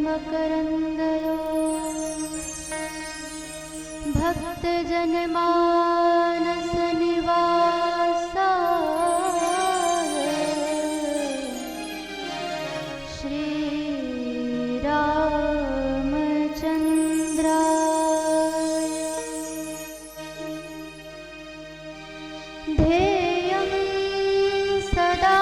मकरन्दयो भक्तजनमानसनिवासाय श्रीरामचन्द्राय ध्येयं सदा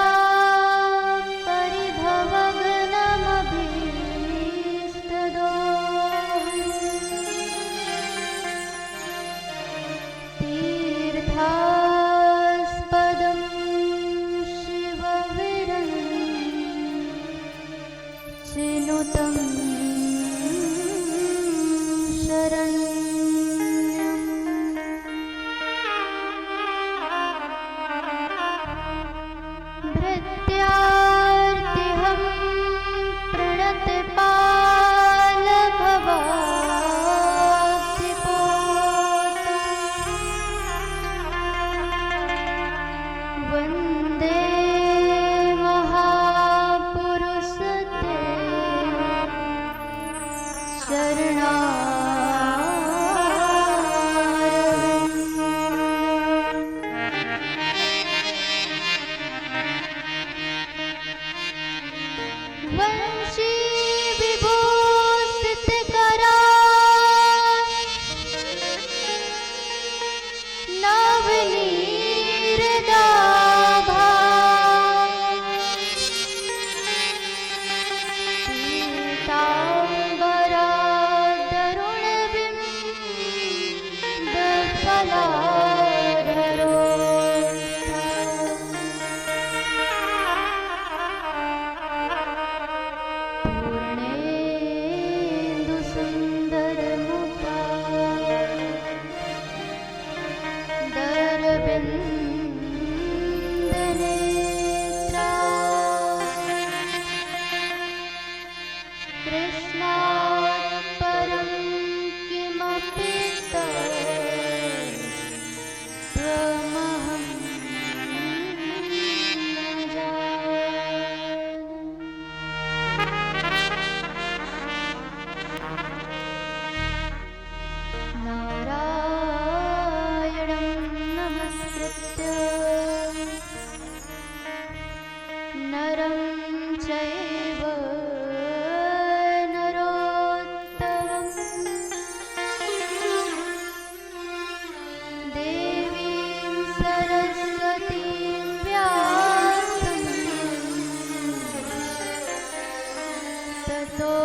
तीर्थास्पदं शिवविरञ्चिनुतं शरण्यम् भृत्यार्तिहं प्रणतपालभवाब्धिपोतम् वन्दे महापुरुषते शरणारविन्दम् वंशी विभूषितकरा नवनीरदाभा पीताम्बरा तरुणबिम्बफलाधरो पूर्णेन्दुसुन्दरमुखा दरबिन्दनेत्रा कृष्णात् परं किमपि तत्त्वमहं न जाने। नारायणं नमस्कृत्य नरं चैव नरोत्तमं देवीं सरस्वतीं व्यासं ततो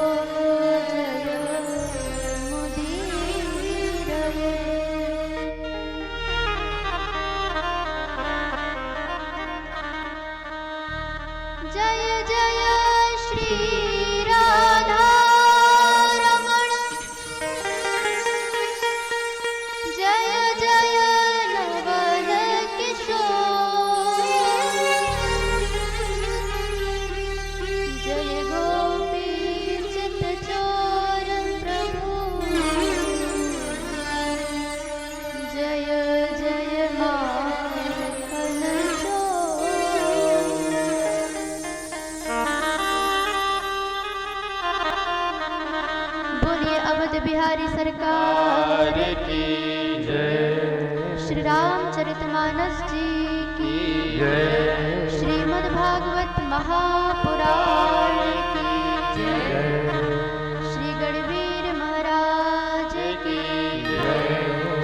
जयमुदीरये। जय जय श्री राधारमण जय जय नवल किशोर जय गोपी चित्तचोर प्रभु जय जय माखन चोर। बोलिए अवध बिहारी सरकार की जय। श्री रामचरितमानस जी की जय। श्रीमद्भागवत महापुराण की जय। श्री गणवीर महाराज की जय।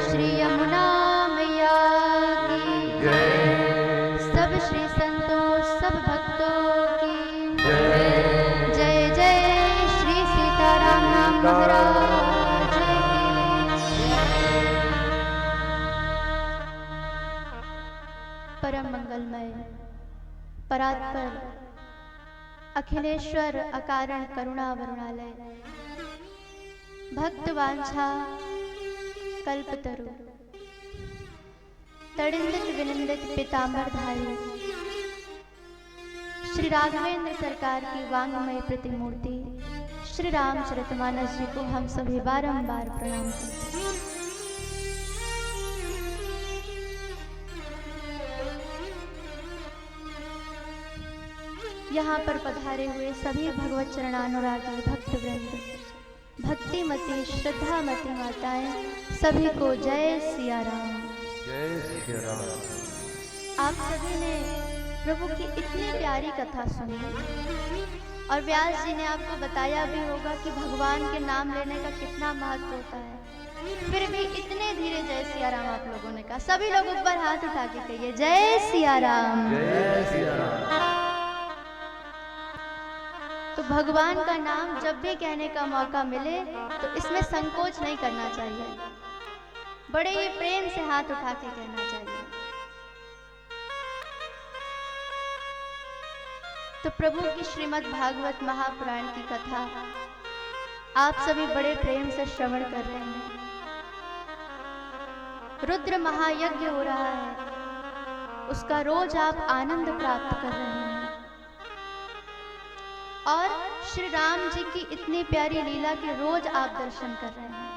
श्री यमुना मैया की जय। सब श्री संतों सब भक्तों की जय। जय जय श्री सीताराम महाराज की। परम मंगलमय परात्पर अखिलेश्वर अकारण करुणा वरुणालय भक्त वांछा कल्पतरु तड़िंदित विनिंदित पीतांबरधारी श्री राघवेंद्र सरकार की वांगमय प्रतिमूर्ति श्री रामचरितमानस जी को हम सभी बारंबार प्रणाम करते हैं। यहाँ पर पधारे हुए सभी भगवत चरणानुरागी भक्तवृंद, भक्तिमती श्रद्धामती माताएं, सभी को जय सिया राम। जय श्री राम। आप सभी ने प्रभु की इतनी प्यारी कथा सुनी और व्यास जी ने आपको बताया भी होगा कि भगवान के नाम लेने का कितना महत्व होता है, फिर भी इतने धीरे जय सिया राम आप लोगों ने कहा। सभी लोग ऊपर हाथ उठा के कहिए जय सिया राम। जय सिया राम। तो भगवान का नाम जब भी कहने का मौका मिले तो इसमें संकोच नहीं करना चाहिए, बड़े ही प्रेम से हाथ उठा के कहना चाहिए। तो प्रभु की श्रीमद् भागवत महापुराण की कथा आप सभी बड़े प्रेम से श्रवण कर रहे हैं। रुद्र महायज्ञ हो रहा है, उसका रोज आप आनंद प्राप्त कर रहे हैं और श्री राम जी की इतनी प्यारी लीला के रोज आप दर्शन कर रहे हैं।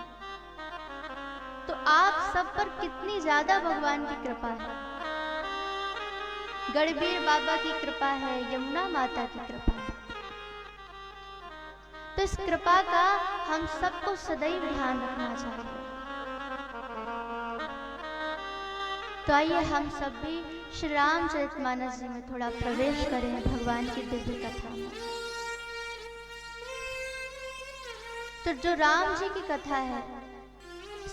तो आप सब पर कितनी ज्यादा भगवान की कृपा है। गढ़बीर बाबा की कृपा है, यमुना माता की कृपा है। तो इस कृपा का हम सबको सदैव ध्यान रखना चाहिए। तो आइए हम सब भी श्री रामचरितमानस जी में थोड़ा प्रवेश करें भगवान की दिव्य कथा में। तो जो राम जी की कथा है,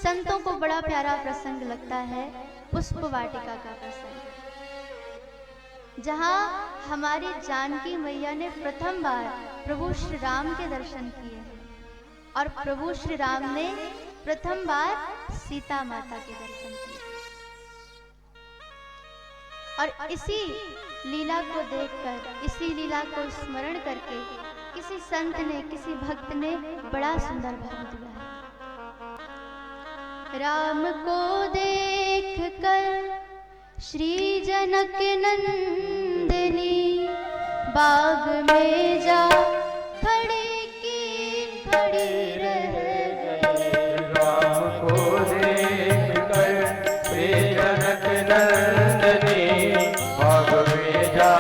संतों को बड़ा प्यारा प्रसंग लगता है, पुष्प वाटिका का प्रसंग, जहां हमारी जानकी मैया ने प्रथम बार प्रभु श्री राम के दर्शन किए और प्रभु श्री राम ने प्रथम बार सीता माता के दर्शन किए। और इसी लीला को देखकर, इसी लीला को स्मरण करके किसी संत ने, किसी भक्त ने बड़ा सुंदर भाव दिया है। राम को देख कर श्री जनक नंदिनी बाग में जा खड़ी की खड़ी रह गई। राम को देख कर श्री जनक नंदिनी बाग में जा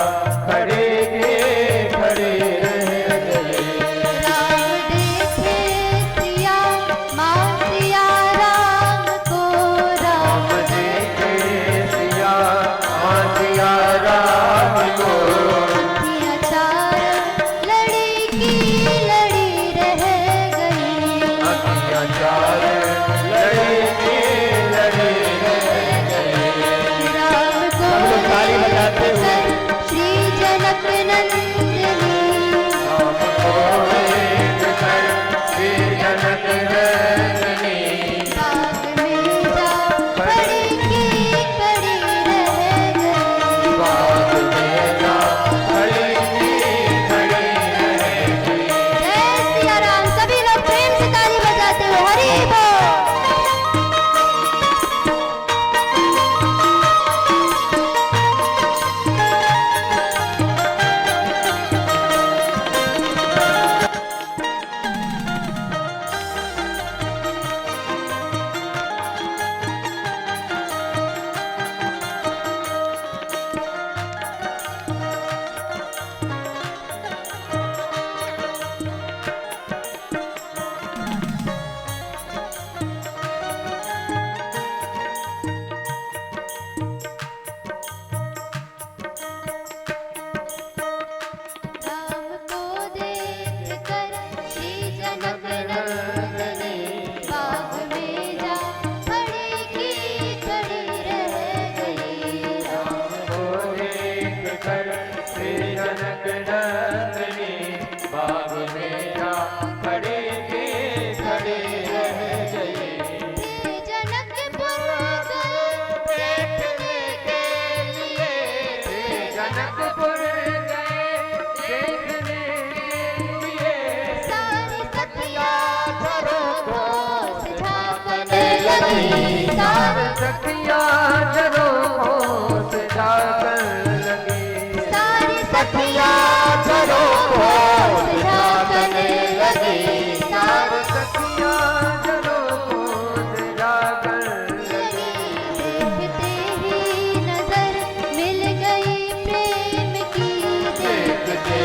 खड़ी की खड़ी रह गई। राम देखे सिया माँ सिया राम को, राम देखे सिया माँ सिया राम को, अखियाँ चार लड़ी की लड़ी रह गई। अखियाँ चार लड़ी की लड़ी रह गई। राम को ताली बजाते हुए श्री जनक नंदिनी राम को देख कर श्री जनक नंदिनी बाग में जा खड़ी की खड़ी रह गई। बाग में जा खड़ी की खड़ी रह गई। जय सिया राम। सभी लोग प्रेम से ताली बजाते हुए हरि बोल। राम को देख कर श्री जनक नंदिनी बाग में जा खड़ी की खड़ी रह गई। राम को देख कर श्री जनक नंदिनी बाग में जा खड़ी की खड़ी रह गई। श्री जनकपुर गए देखने के लिए, श्री जनकपुर गए देखने के लिए। सारी सखिया घरों को सिझाने लगी। सारी सखियाँ घरों को सजाकर लगी। सारी सखिया घरों को सिझाने लगी। सारी सखियाँ घरों को सजाकर लगी। देखते ही नजर मिल गई प्रेम की। देखते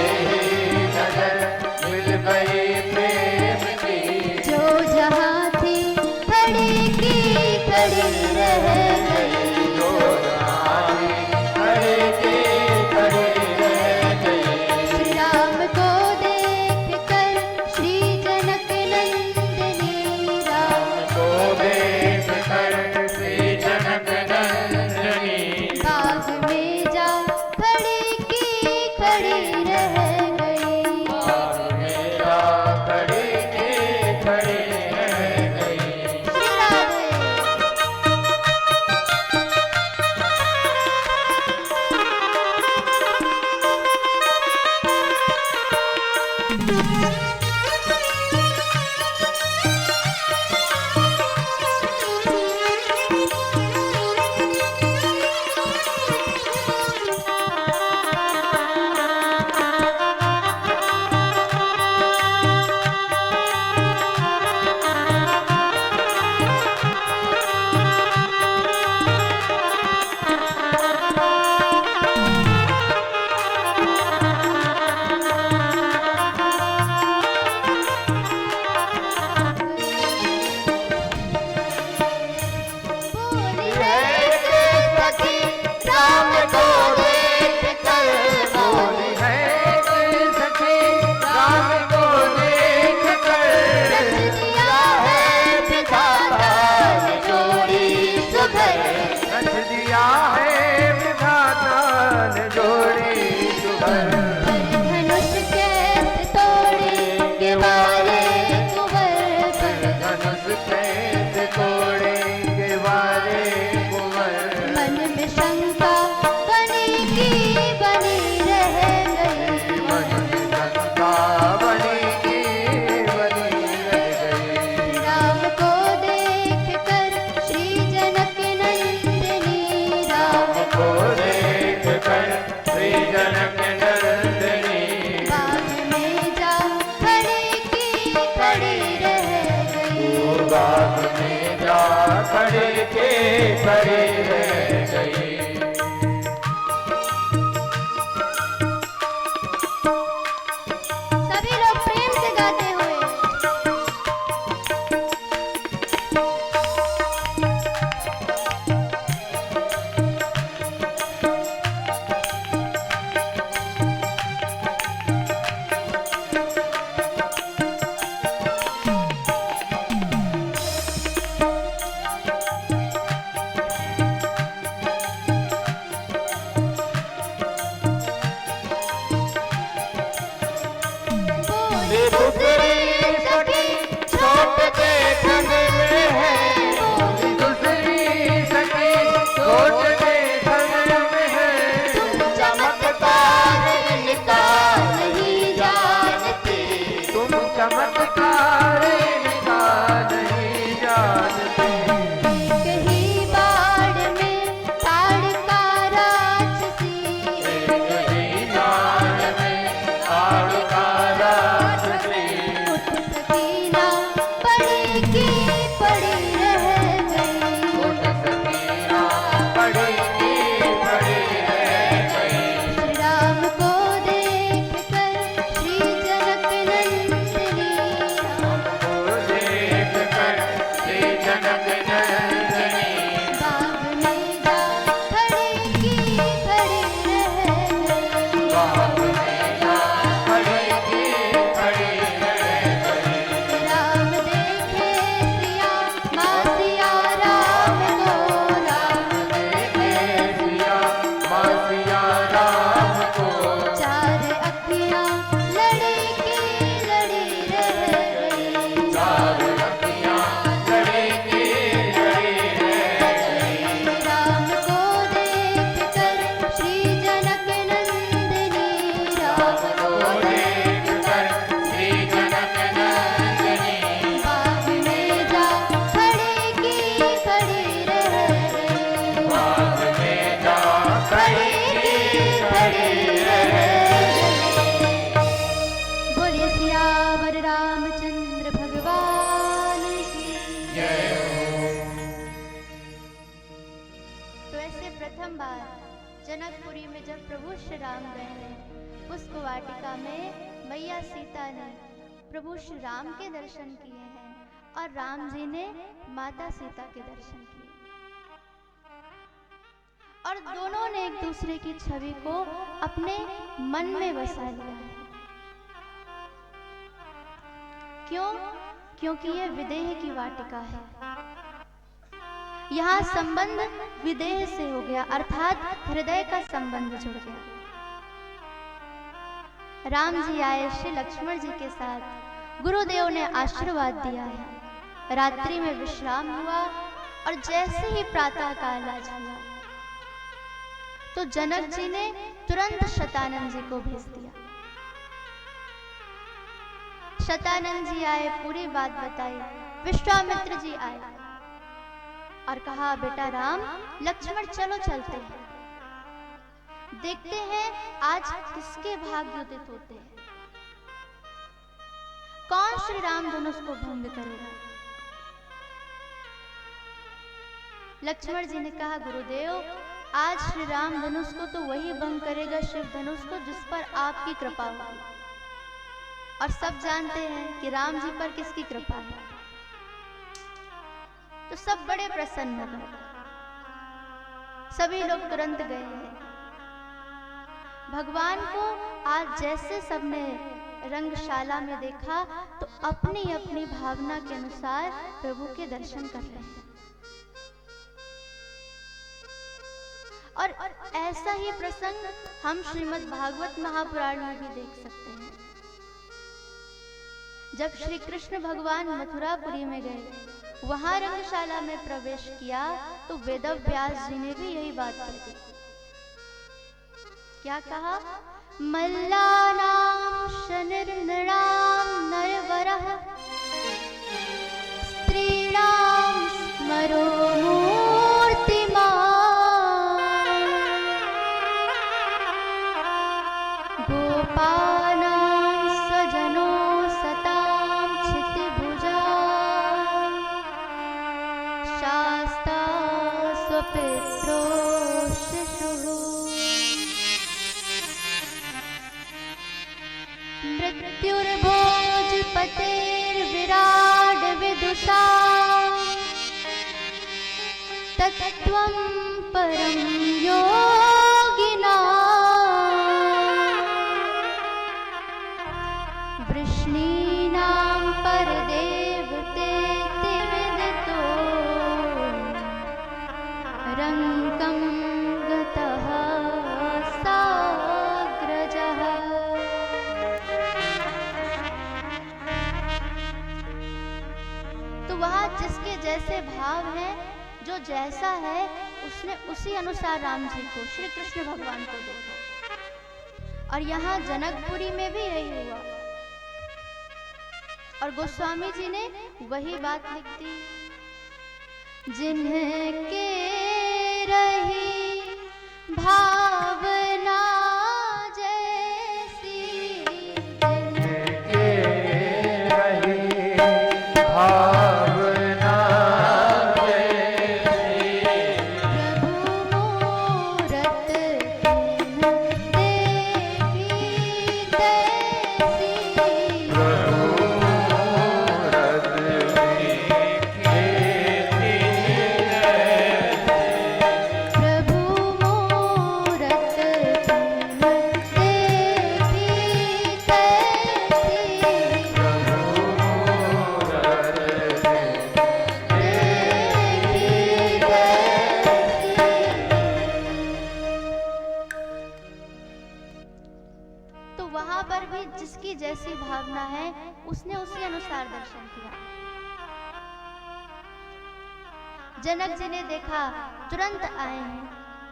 खड़ी के खड़ी रह गई। सभी लोग प्रेम से गाते हुए दूसरी सखी छोट देखने में है, दूसरी सखी छोट देखने में है, चमत्कार इनका नहीं जानती, तुम चमत्कार इनका नहीं जानती। कहीं बाढ़ में ताड़का राक्षसी, कहीं बाढ़ में ताड़का राक्षसी, उठ सकी ना पड़ी की पड़ी रह गई। उठ सकी ना पड़ी की पड़ी रह गई। श्री राम को देख कर श्री जनक नंदिनी, को देख कर श्री जनक नंदिनी, बाग में जा खड़ी की खड़ी रह गई। बाग में जा खड़ी की खड़ी रह गई। राम देखे सिया माँ सिया राम को, राम देखे सिया माँ सिया राम को, चार अखियाँ लड़ी की लड़ी रह गई। चार अखियाँ लड़ी की लड़ी रह गई। राम को देख कर श्री जनक नंदिनी, राम को देख कर श्री जनक नंदिनी, बाग में जा खड़ी की खड़ी रह गई। बाग में जा खड़ी की खड़ी रह गई। बोलिए सियावर रामचंद्र भगवान की। जय हो। तो ऐसे प्रथम बार जनकपुरी में जब प्रभु श्री राम गए हैं, पुष्प वाटिका में मैया सीता ने प्रभु श्री राम के दर्शन किए हैं और राम जी ने माता सीता के दर्शन किए, और दोनों ने एक दूसरे की छवि को अपने मन में बसा लिया है। क्यों? क्योंकि यह विदेह की वाटिका है। यहाँ संबंध विदेह से हो गया, अर्थात हृदय का संबंध जुड़ गया। राम जी आए श्री लक्ष्मण जी के साथ, गुरुदेव ने आशीर्वाद दिया है, रात्रि में विश्राम हुआ और जैसे ही प्रातः काल आज हुआ तो जनक जी ने तुरंत शतानंद जी को भेज दिया। शतानंद जी आए, पूरी बात बताई। विश्वामित्र जी आए और कहा, बेटा राम, लक्ष्मण चलो चलते हैं, देखते हैं आज किसके भाग्य उदित होते हैं, कौन श्री राम धनुष को भंग करेगा। लक्ष्मण जी ने कहा, गुरुदेव, आज श्री राम धनुष को तो वही भंग करेगा, शिव धनुष को, जिस पर आपकी कृपा होगी। और सब जानते हैं कि राम जी पर किसकी कृपा है। तो सब बड़े प्रसन्न हुए, सभी लोग तुरंत गए हैं। भगवान को आज जैसे सबने रंगशाला में देखा तो अपनी अपनी भावना के अनुसार प्रभु के दर्शन कर रहे हैं। और ऐसा ही प्रसंग हम श्रीमद् भागवत महापुराण में भी देख सकते हैं। जब श्री कृष्ण भगवान मथुरापुरी में गए, वहां रंगशाला में प्रवेश किया तो वेदव्यास जी ने भी यही बात कही। क्या कहा? मल्लानां शनिर्नृणां नरवरः स्त्रीणां स्मरो मूर्तिमान् गोपानां स्वजनो सतां क्षितिभुजा शास्त्रविचार्यमाणो त्वं परं योगिनां वृष्णीनां परदेवतेति विदितो रङ्कं गतः साग्रजः। तो वहाँ जिसके जैसे भाव हैं, जो जैसा है, उसने उसी अनुसार राम जी को, श्री कृष्ण भगवान को देखा। और यहाँ जनकपुरी में भी यही हुआ। और गोस्वामी जी ने वही बात लिख दी, जिनके रही भावना जैसी, जिनके रही भावना जैसी, प्रभु मूरत देखी तैसी, प्रभु मूरत देखी तैसी, प्रभु मूरत देखी तैसी, तो वहां पर भी जिसकी जैसी भावना है, उसने उसी अनुसार दर्शन किया। जनक जी ने देखा, तुरंत आए हैं,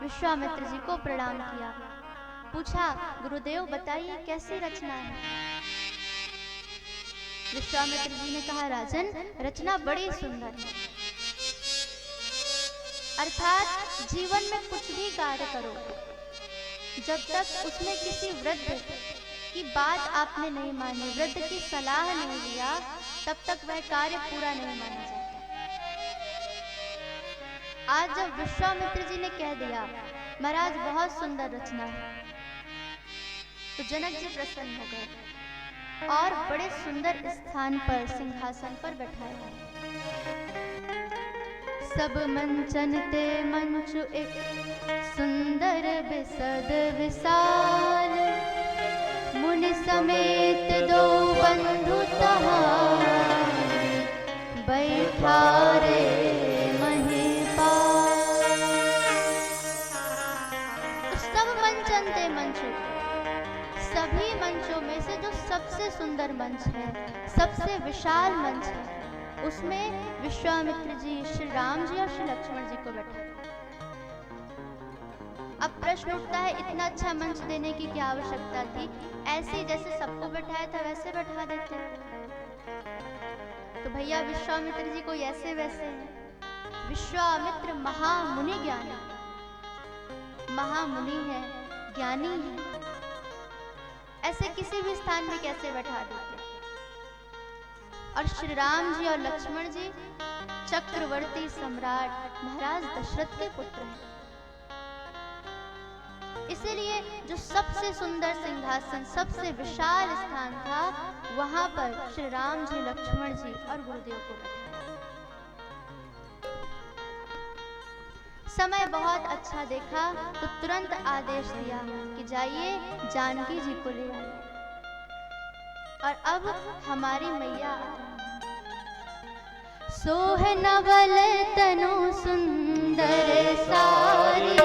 विश्वामित्र जी को प्रणाम किया, पूछा, गुरुदेव बताइए कैसी रचना है। विश्वामित्र जी ने कहा, राजन रचना बड़ी सुंदर है। अर्थात जीवन में कुछ भी कार्य करो, जब तक उसमें किसी वृद्ध की बात आपने नहीं मानी, वृद्ध की सलाह नहीं लिया, तब तक वह कार्य पूरा नहीं माना जाता। आज जब विश्वामित्र जी ने कह दिया, महाराज बहुत सुंदर रचना है, तो जनक जी प्रसन्न हो गए और बड़े सुंदर स्थान पर, सिंहासन पर बैठाया। सब मंचन ते मंचु एक सुंदर बिसद विशाल, मुनि समेत दो बंधु तहाँ बैठारे महीपाल। सब मंचन ते मंचु, सभी मंचों में से जो सबसे सुंदर मंच है, सबसे विशाल मंच है, उसमें विश्वामित्र जी, श्री राम जी और श्री लक्ष्मण जी को बैठा। अब प्रश्न उठता है, इतना अच्छा मंच देने की क्या आवश्यकता थी? ऐसे जैसे सबको बैठाया था वैसे बैठा देते। तो भैया विश्वामित्र जी कोई ऐसे वैसे हैं। विश्वामित्र महामुनि ज्ञानी, महामुनि है, ज्ञानी है, ऐसे किसी भी स्थान में कैसे बैठा देते? और श्री राम जी और लक्ष्मण जी चक्रवर्ती सम्राट महाराज दशरथ के पुत्र हैं। इसीलिए जो सबसे सुंदर सिंहासन, सबसे विशाल स्थान था, वहां पर श्री राम जी, लक्ष्मण जी और गुरुदेव को बैठाया। समय बहुत अच्छा देखा तो तुरंत आदेश दिया कि जाइए जानकी जी को ले आइए। और अब हमारी मैया सोह नवल तनु सुंदर सारी,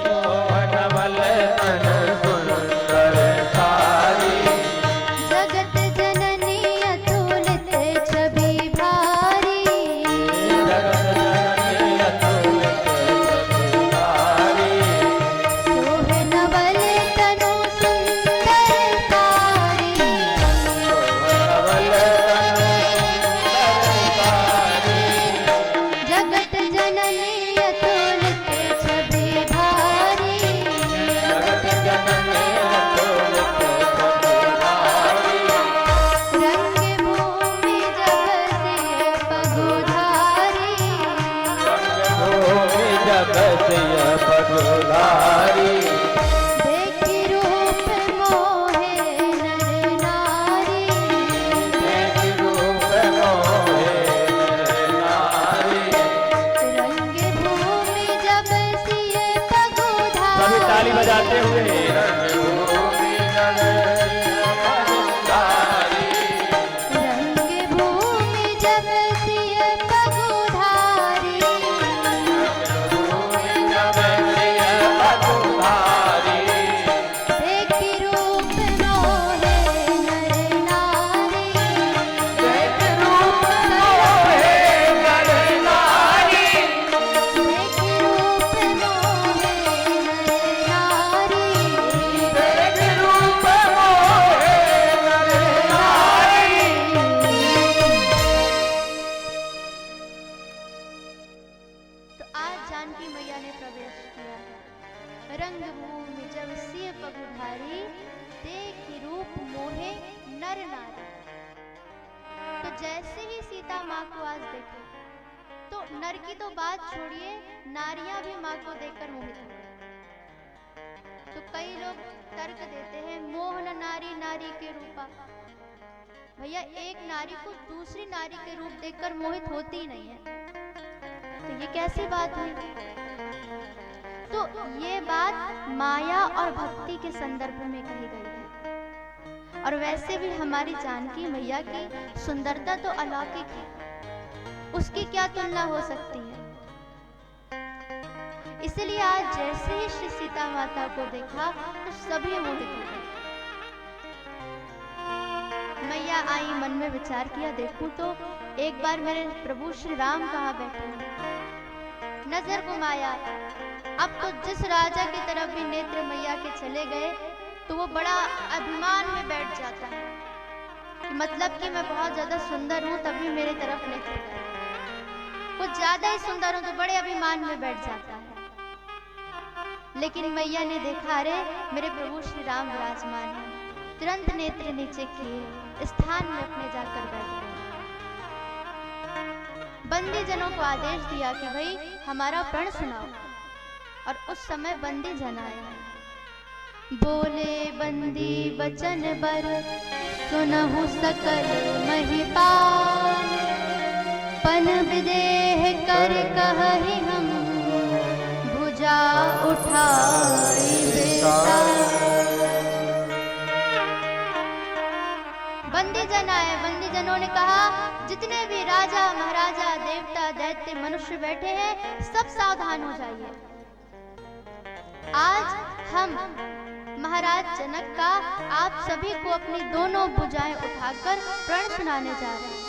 सोहनवल तनु सुंदर सारी, जगत जननी अतुलित छवि भारी, जगत जननी अतुलित छवि भारी, सोह नवल तनु सुंदर सारी, सोहनवल तनु सुंदर सारी, जगत जननी अतुलित छवि भारी, जगत जननी अतुलित छवि भारी, रंग भूमि जब से पगुधारी, रंगभूमि जब सिय पगुधारी, देखी रूप मोहे नर नारी, देखि रूप मोहे नर नारी, रंग भूमि गाते हुए रंगभूमि रंगभूमि जब सिय पगुधारी, देखि रूप मोहे नर नारी, देखि रूप मोहे नर नारी, देखि रूप मोहे नर नारी। तो आज जानकी मैया ने प्रवेश किया है। रंगभूमि जब सिय पगुधारी, देखि रूप मोहे नर नारी। तो जैसे ही सीता माँ को आज देखो, तो नर की तो बात छोड़िए, नारियां भी माँ को देखकर मोहित हो गई। तो कई लोग तर्क देते हैं मोहन नारी नारी के रूपा। भैया एक नारी को दूसरी नारी के रूप देखकर मोहित होती ही नहीं है, तो ये कैसी बात हुई? तो ये बात माया और भक्ति के संदर्भ में कही गई है। और वैसे भी हमारी जानकी मैया की सुंदरता तो अलौकिक है, उसकी क्या तुलना हो सकती है। इसलिए आज जैसे ही श्री सीता माता को देखा तो सभी मोहित हो गए। मैया आई, मन में विचार किया, देखूं तो एक बार मेरे प्रभु श्री राम कहाँ बैठे हैं। नजर घुमाया, अब तो जिस राजा की तरफ भी नेत्र मैया के चले गए तो वो बड़ा अभिमान में बैठ जाता है कि मतलब कि मैं बहुत ज्यादा सुंदर हूँ तभी मेरे तरफ नेत्र गए, कुछ ज्यादा ही सुंदर हूँ तो बड़े अभिमान में बैठ जाता है। लेकिन मैया ने देखा, अरे मेरे प्रभु श्री राम विराजमान हैं, तुरंत नेत्र नीचे किए, स्थान में अपने जाकर बैठ गए। बंदी जनों को आदेश दिया कि भाई हमारा प्रण सुनाओ। और उस समय बंदी जन आए। बोले बंदी बचन बर, सुनहु सकल महिपाल, पन विदेह कर कहहि हम, भुजा उठाई बेताल। बंदी जन आए, बंदी जनों ने कहा जितने भी राजा महाराजा देवता दैत्य मनुष्य बैठे हैं सब सावधान हो जाइए। आज हम महाराज जनक का आप सभी को अपनी दोनों भुजाएं उठाकर प्रण सुनाने जा रहे हैं।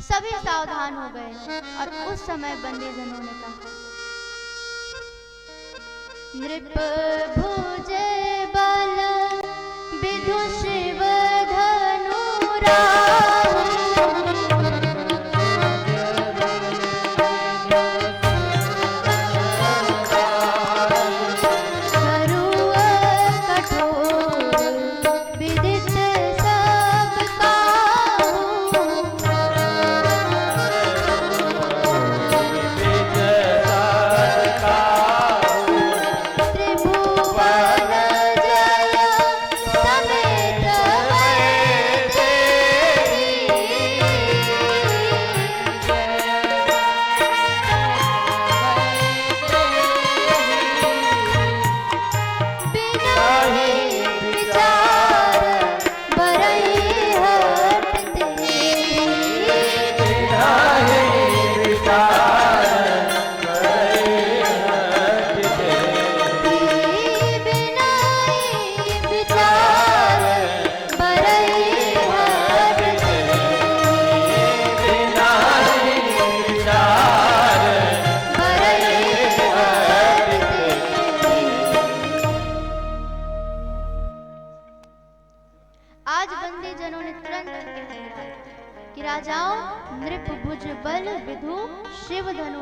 सभी सावधान हो गए और उस समय बंदी जनों ने कहा, नृप भुजे बल विधु शिव धनु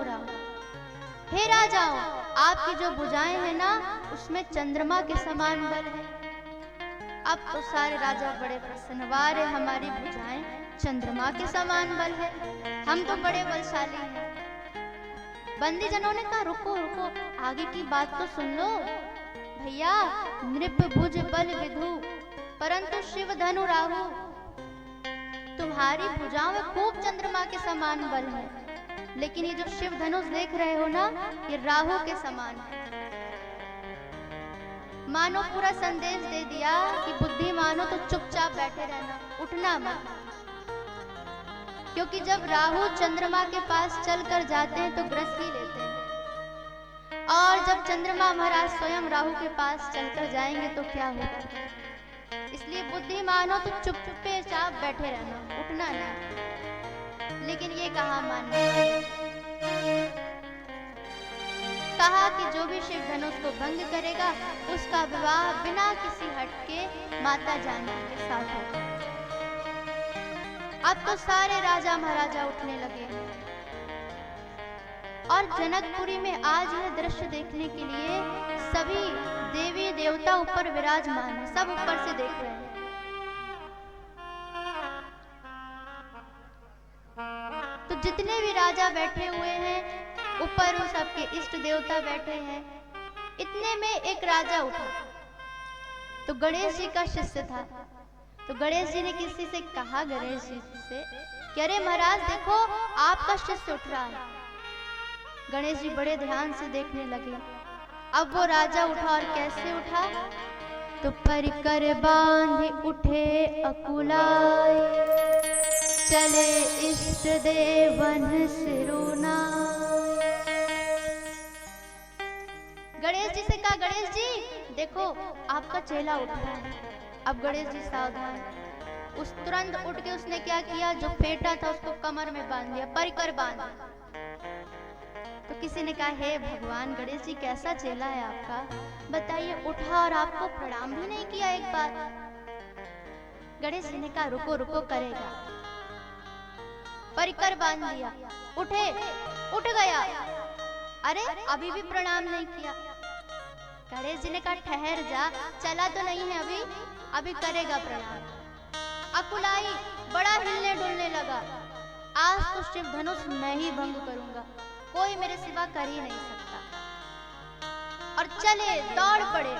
राहु, हे राजाओं, आपकी जो भुजाएं हैं ना उसमें चंद्रमा के समान बल है। अब तो सारे राजा बड़े प्रसन्न, वारे हमारी भुजाएं चंद्रमा के समान बल है, हम तो बड़े बलशाली हैं। बंदी जनों ने कहा रुको रुको, आगे की बात तो सुन लो भैया। नृप भुज बल विधु परंतु शिव धनु राहु, तुम्हारी भुजाओं में खूब चंद्रमा के समान बल है लेकिन ये जो शिव धनुष देख रहे हो ना, ये राहु के समान है। मानो पूरा संदेश दे दिया कि बुद्धिमानो तो चुपचाप बैठे रहना, उठना मत। क्योंकि जब राहु चंद्रमा के पास चलकर जाते हैं तो ग्रसी लेते हैं, और जब चंद्रमा महाराज स्वयं राहु के पास चलकर जाएंगे तो क्या होगा। इसलिए बुद्धिमानो तो चुपचाप बैठे रहना, उठना नहीं। लेकिन ये कहा मानने वाले, कहा कि जो भी शिव धनुष को भंग करेगा उसका विवाह बिना किसी हट के माता जानकी के साथ होगा। अब तो सारे राजा महाराजा उठने लगे हैं और जनकपुरी में आज यह दृश्य देखने के लिए सभी देवी देवता ऊपर विराजमान हैं, सब ऊपर से देख रहे हैं। तो जितने भी राजा बैठे हुए हैं ऊपर, उन सबके इष्ट देवता बैठे हैं। इतने में एक राजा उठा, तो गणेश जी का शिष्य था। तो गणेश जी ने किसी से कहा, गणेश जी से कि अरे महाराज देखो आपका शिष्य उठ रहा है। गणेश जी बड़े ध्यान से देखने लगे। अब वो राजा उठा, और कैसे उठा, तो परिकर बांधे उठे अकुलाय, चले इष्ट देवन सिरुना। गणेश जी से कहा, गणेश जी देखो आपका चेला उठ रहा है। अब गणेश जी सावधान, उस तुरंत उठ के उसने क्या किया, जो फेटा था उसको कमर में बांध दिया, परिकर बांध। तो किसी ने कहा, हे भगवान गणेश जी कैसा चेला है आपका, बताइए उठा और आपको प्रणाम भी नहीं किया एक बार। गणेश जी ने कहा, रुको रुको करेगा। परिकर बांध दिया, उठे, उठ गया, अरे अभी भी प्रणाम नहीं किया। गणेश जी ने कहा, ठहर जा, चला तो नहीं है अभी करेगा प्रणाम। अकुलाई बड़ा हिलने डुलने लगा, आज तो शिव धनुष मैं ही भंग करूंगा, कोई मेरे सिवा कर ही नहीं सकता। और चले दौड़ पड़े।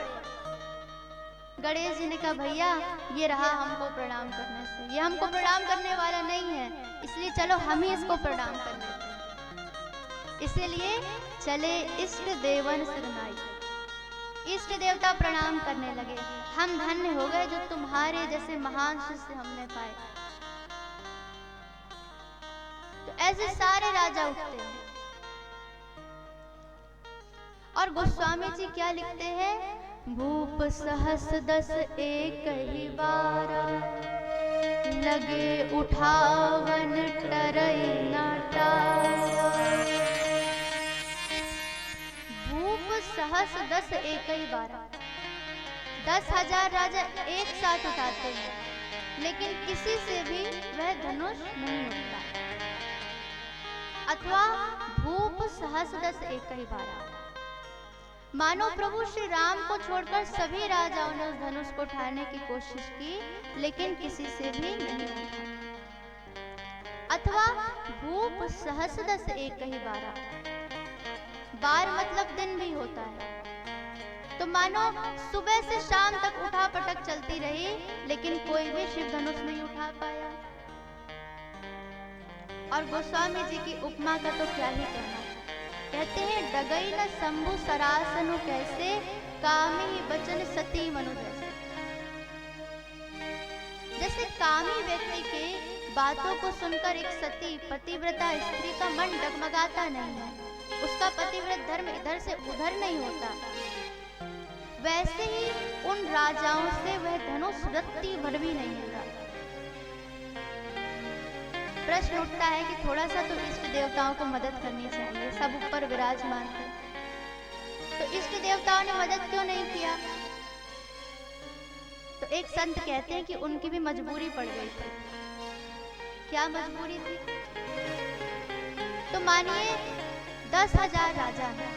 गणेश जी ने कहा, भैया ये रहा हमको प्रणाम करने से, ये हमको प्रणाम करने वाला नहीं है, इसलिए चलो हम ही इसको प्रणाम कर लेते हैं। इसीलिए चले इष्ट देवन सिरनाई, इष्ट देवता प्रणाम करने लगे। हम धन्य हो गए जो तुम्हारे जैसे महान शिष्य हमने पाए। तो ऐसे सारे राजा उठते हैं। और गोस्वामी जी क्या लिखते हैं, भूप सहस दस एक ही बारा, लगे उठावन टरई नाटा। भूप सहस दस एक ही बारा, 10,000 राजा एक साथ उठाते हैं, लेकिन किसी से भी वह धनुष नहीं उठता। अथवा भूप सहस दस एक ही बारा, मानो प्रभु श्री राम को छोड़कर सभी राजाओं ने उस धनुष को उठाने की कोशिश की, लेकिन किसी से भी नहीं उठा। अथवा भूप सहस दस एक ही बारा, बार मतलब दिन भी होता है। तो मानो सुबह से शाम तक उठा पटक चलती रही, लेकिन कोई भी शिव धनुष नहीं उठा पाया। और गोस्वामी जी की उपमा का तो क्या ही कहना, कहते हैं डगई न शंभु सरासनु कैसे, कामी बचन सती मनु जैसे। जैसे कामी व्यक्ति के बातों को सुनकर एक सती पतिव्रता स्त्री का मन डगमगाता नहीं है, उसका पतिव्रत धर्म इधर से उधर नहीं होता, वैसे ही उन राजाओं से वह धनुष रत्ती भर भी नहीं होता। प्रश्न उठता है कि थोड़ा सा तो इष्ट देवताओं को मदद करनी चाहिए, सब ऊपर विराजमान थे, तो इष्ट देवताओं ने मदद क्यों नहीं किया। तो एक संत कहते हैं कि उनकी भी मजबूरी पड़ गई थी। क्या मजबूरी थी, तो मानिए 10,000 राजा हैं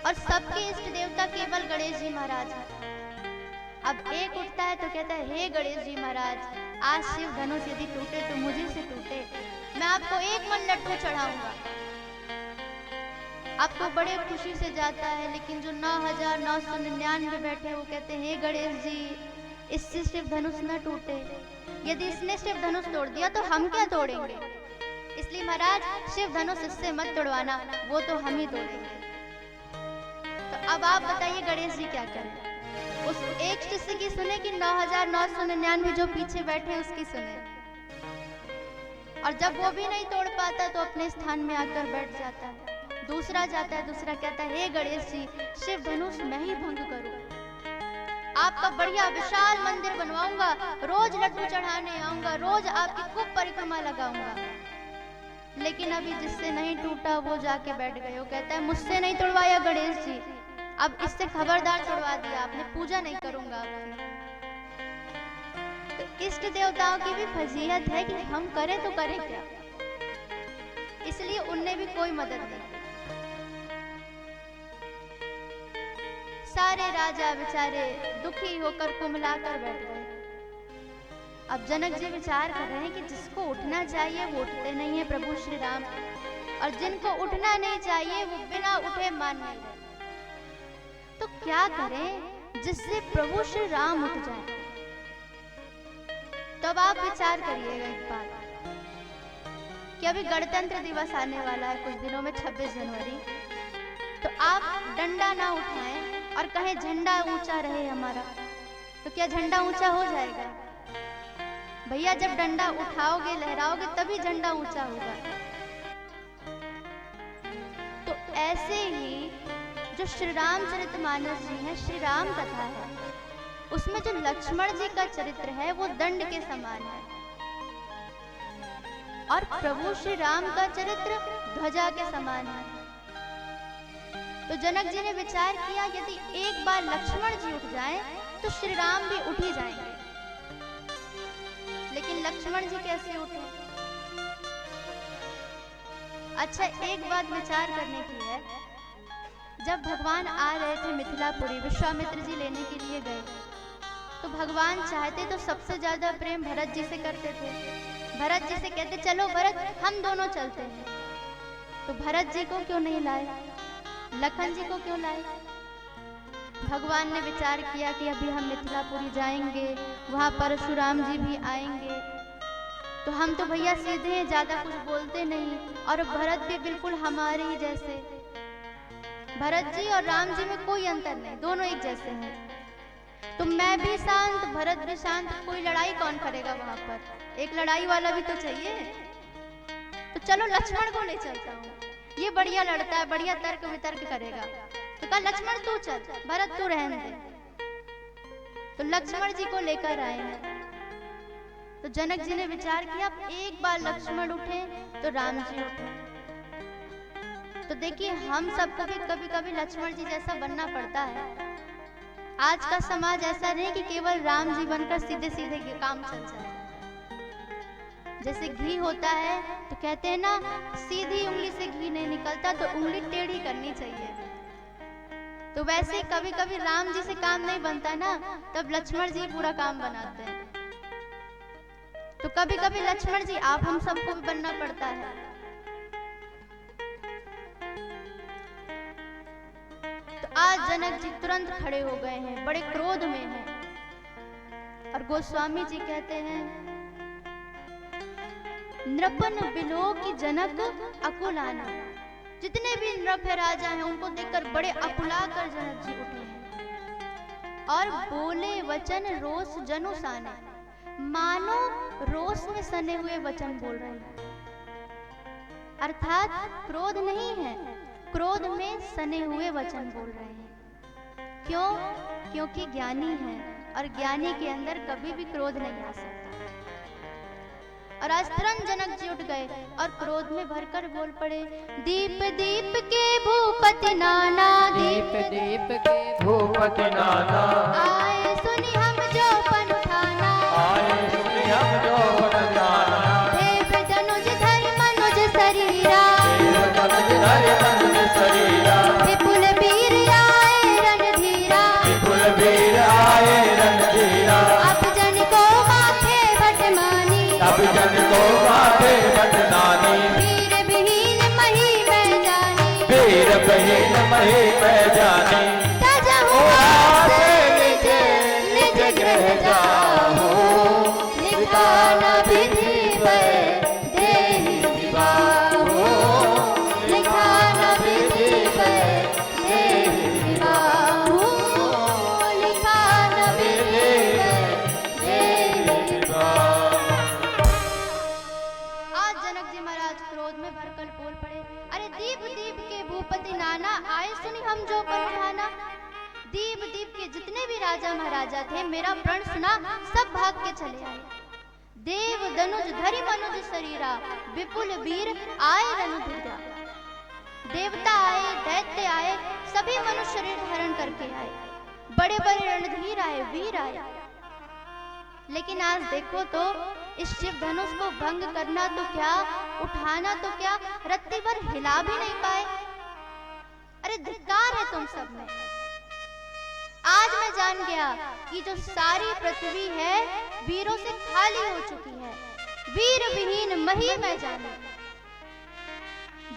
और सबके इष्ट देवता केवल गणेश जी महाराज हैं। अब एक उठता है तो कहता है, हे गणेश जी महाराज, आज शिव धनुष यदि टूटे तो मुझे से टूटे, मैं आपको एक मन लड्डू चढ़ाऊंगा। अब तो बड़े खुशी से जाता है, लेकिन जो 9,999 बैठे वो कहते हैं, हे गणेश जी, इससे शिव धनुष न टूटे, यदि इसने शिव धनुष तोड़ दिया तो हम क्या तोड़ेंगे। इसलिए महाराज शिव धनुष इससे मत तोड़वाना, वो तो हम ही तोड़ेंगे। तो अब आप बताइए गणेश जी क्या करें? उस एक शिष्य की सुने कि 9,999 जो पीछे बैठे उसकी सुने? और जब वो भी नहीं तोड़ पाता तो अपने स्थान में आकर बैठ जाता है। दूसरा जाता है, दूसरा कहता है हे गणेश जी, शिव धनुष मैं ही भंग करूं, आपका बढ़िया विशाल मंदिर बनवाऊंगा, रोज लड्डू चढ़ाने आऊंगा, रोज आपकी खूब परिक्रमा लगाऊंगा। लेकिन अभी जिससे नहीं टूटा वो जाके बैठ गए। वो कहता है मुझसे नहीं तोड़वाया गणेश जी, अब इससे खबरदार तोड़वा दिया आपने, पूजा नहीं करूंगा आपकी। तो इष्ट देवताओं की भी फजीहत है कि हम करें तो करें क्या, इसलिए उनने भी कोई मदद नहीं की। सारे राजा बेचारे दुखी होकर कुमलाकर बैठ गए। अब जनक जी विचार कर रहे हैं कि जिसको उठना चाहिए वो उठते नहीं है प्रभु श्री राम, और जिनको उठना नहीं चाहिए वो बिना उठे मान नहीं रहे। तो क्या करें जिससे प्रभु श्री राम उठ जाए? तो अब आप विचार करिएगा एक बात कि अभी गणतंत्र दिवस आने वाला है कुछ दिनों में, 26 जनवरी। तो आप डंडा ना उठाएं और कहें झंडा ऊंचा रहे हमारा, तो क्या झंडा ऊंचा हो जाएगा? भैया जब डंडा उठाओगे लहराओगे तभी झंडा ऊंचा होगा। तो ऐसे ही जो श्री रामचरितमानस जी है, श्री राम कथा है, उसमें जो लक्ष्मण जी का चरित्र है वो दंड के समान है, और प्रभु श्री राम का चरित्र ध्वजा के समान है। तो जनक जी ने विचार किया यदि एक बार लक्ष्मण जी उठ जाएं तो श्री राम भी उठ ही जाएंगे। लेकिन लक्ष्मण जी कैसे उठे? अच्छा, एक बात विचार करने की है। जब भगवान आ रहे थे मिथिलापुरी, विश्वामित्र जी लेने के लिए गए, तो भगवान चाहते तो सबसे ज्यादा प्रेम भरत जी से करते थे। भरत जी से कहते चलो भरत हम दोनों चलते हैं। तो भरत जी को क्यों नहीं लाए? लखन जी को क्यों लाए? भगवान ने विचार किया कि अभी हम मिथिलापुरी जाएंगे, वहाँ परशुराम जी भी आएंगे, तो हम तो भैया सीधे हैं, ज्यादा कुछ बोलते नहीं, और भरत भी बिल्कुल हमारे ही जैसे। भरत जी और राम जी में कोई अंतर नहीं, दोनों एक जैसे हैं। तो मैं भी शांत, भरत भी शांत, कोई लड़ाई कौन करेगा वहां पर? एक लड़ाई वाला भी तो चाहिए। तो चलो लक्ष्मण को ले चलता हूँ, ये बढ़िया लड़ता है, बढ़िया तर्क वितर्क करेगा। तो कहा लक्ष्मण तू चल, भरत तू रहने दे। तो लक्ष्मण जी को लेकर आए हैं। तो जनक जी ने विचार किया एक बार लक्ष्मण उठे तो राम जी उठे। तो देखिए हम सबको भी कभी कभी लक्ष्मण जी जैसा बनना पड़ता है। आज का समाज ऐसा नहीं कि केवल राम जी बनकर सीधे सीधे काम चल जाए। जैसे घी होता है तो कहते हैं ना, सीधी उंगली से घी नहीं निकलता, तो उंगली टेढ़ी करनी चाहिए। तो वैसे कभी कभी राम जी से काम नहीं बनता ना, तब लक्ष्मण जी पूरा काम बनाते हैं। तो कभी कभी लक्ष्मण जी आप हम सबको भी बनना पड़ता है। तो आज जनक जी तुरंत खड़े हो गए हैं, बड़े क्रोध में हैं। और गोस्वामी जी कहते हैं नृपन बिलो की जनक अकुलाना। जितने भी नृप राजा हैं उनको देखकर बड़े अकुला कर जनक जी उठे हैं और बोले वचन रोष जनुसाने, मानो रोष में सने हुए वचन बोल रहे हैं। अर्थात क्रोध नहीं है, क्रोध में सने हुए वचन बोल रहे हैं। क्यों? क्योंकि ज्ञानी है और ज्ञानी के अंदर कभी भी क्रोध नहीं आ सकता। और आज तुरंत जनक जी उठ गए और क्रोध में भरकर बोल पड़े, दीप दीप के भूपति नाना, दीप दीप के भूपति नाना, आए सुनी हम जो पन उठाना, आए सुनी हम जो पन उठाना, देव धनुज धरि मनुज शरीरा, देव धनुज धरि मनुज शरीरा, विपुल वीर आए रणधीरा, विपुल वीर आए रणधीरा, अब जन को माथे बटमानी, अब जन को माथे बटनानी, वीर विहीन मही मैं जानी, वीर बहीन मही मैं जानी, तजहु आसे निज निज गृह जाहु, निभाना विधि पर देहि विवाह। राजा महाराजा थे, मेरा प्रण सुना सब भाग के चले आए। देव दनुज धरि मनुज शरीरा, विपुल वीर आए रणधीरा। देवता आए, दैत्य आए, सभी मनुष्य शरीर धारण करके आए। बड़े बड़े रणधीर आए, वीर आए। लेकिन आज देखो तो इस शिव धनुष को भंग करना तो क्या, उठाना तो क्या, रत्ती भर हिला भी नहीं पाए। अरे धिक्कार है तुम सब में। आज मैं जान गया कि जो सारी पृथ्वी है वीरों से खाली हो चुकी है। वीर विहीन मही मैं जाने।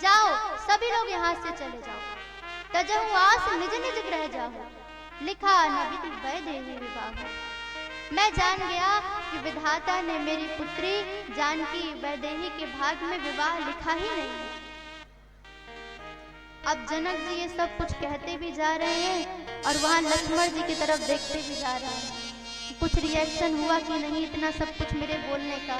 जाओ सभी लोग यहाँ से चले जाओ। तजहु आस निज निज ग्रह जाओ, लिखा न विधि वैदेही विवाह। मैं जान गया कि विधाता ने मेरी पुत्री जानकी वैदेही के भाग में विवाह लिखा ही नहीं है। अब जनक जी ये सब कुछ कहते भी जा रहे हैं और वहां लक्ष्मण जी की तरफ देखते भी जा रहे हैं। कुछ रिएक्शन हुआ कि नहीं इतना सब कुछ मेरे बोलने का।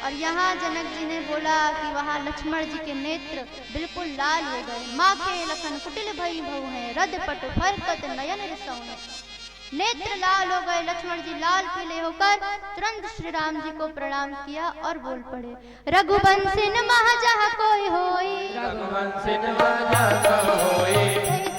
और यहाँ जनक जी ने बोला कि वहाँ लक्ष्मण जी के नेत्र बिल्कुल लाल हो गए। माँ के लखन कुटिल भई भऊ हैं, रद पट फरकत नयन रिसौं। नेत्र लाल हो गए। लक्ष्मण जी लाल पीले होकर तुरंत श्री राम जी को प्रणाम किया और बोल पड़े, रघुवंशिन महजह कोई होई, रघुवंशिन महजह होई,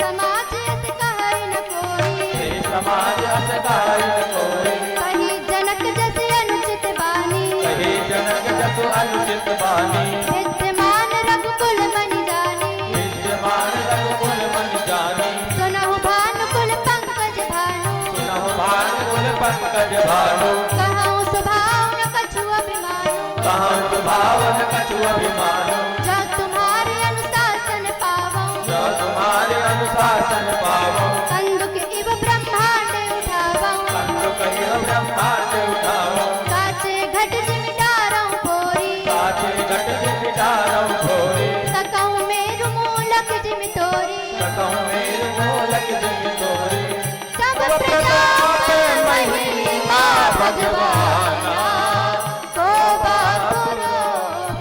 समाज अस कहै न कोई, समाज अस कहै न कोई। कही जनक जस अनुचित बानी, कही जनक जस अनुचित बानी। विद्यमान रघुकुल मनि जानी, विद्यमान रघुकुल मनि जानी। सुनहु भानुकुल पंकज भानु, सुनहु भानुकुल पंकज भानु। कहूँ स्वभाव न कछु अभिमानु, कहूँ स्वभाव न कछु अभिमानु। जो तुम्हारे अनुशासन पावऊं, जो तुम्हारे अनुशासन पावऊं। कंदुक इव ब्रह्मांड उठावऊं, कंदुक इव ब्रह्मांड उठावऊं। काचे घट जिमि डारऊं फोरी, काचे घट जिमि डारऊं फोरी। सकऊं मेरु मूलक जिमि तोरी, सकऊं मेरु मूलक जिमि तोरी। सब प्रताप महिमा भगवाना, को बापुरो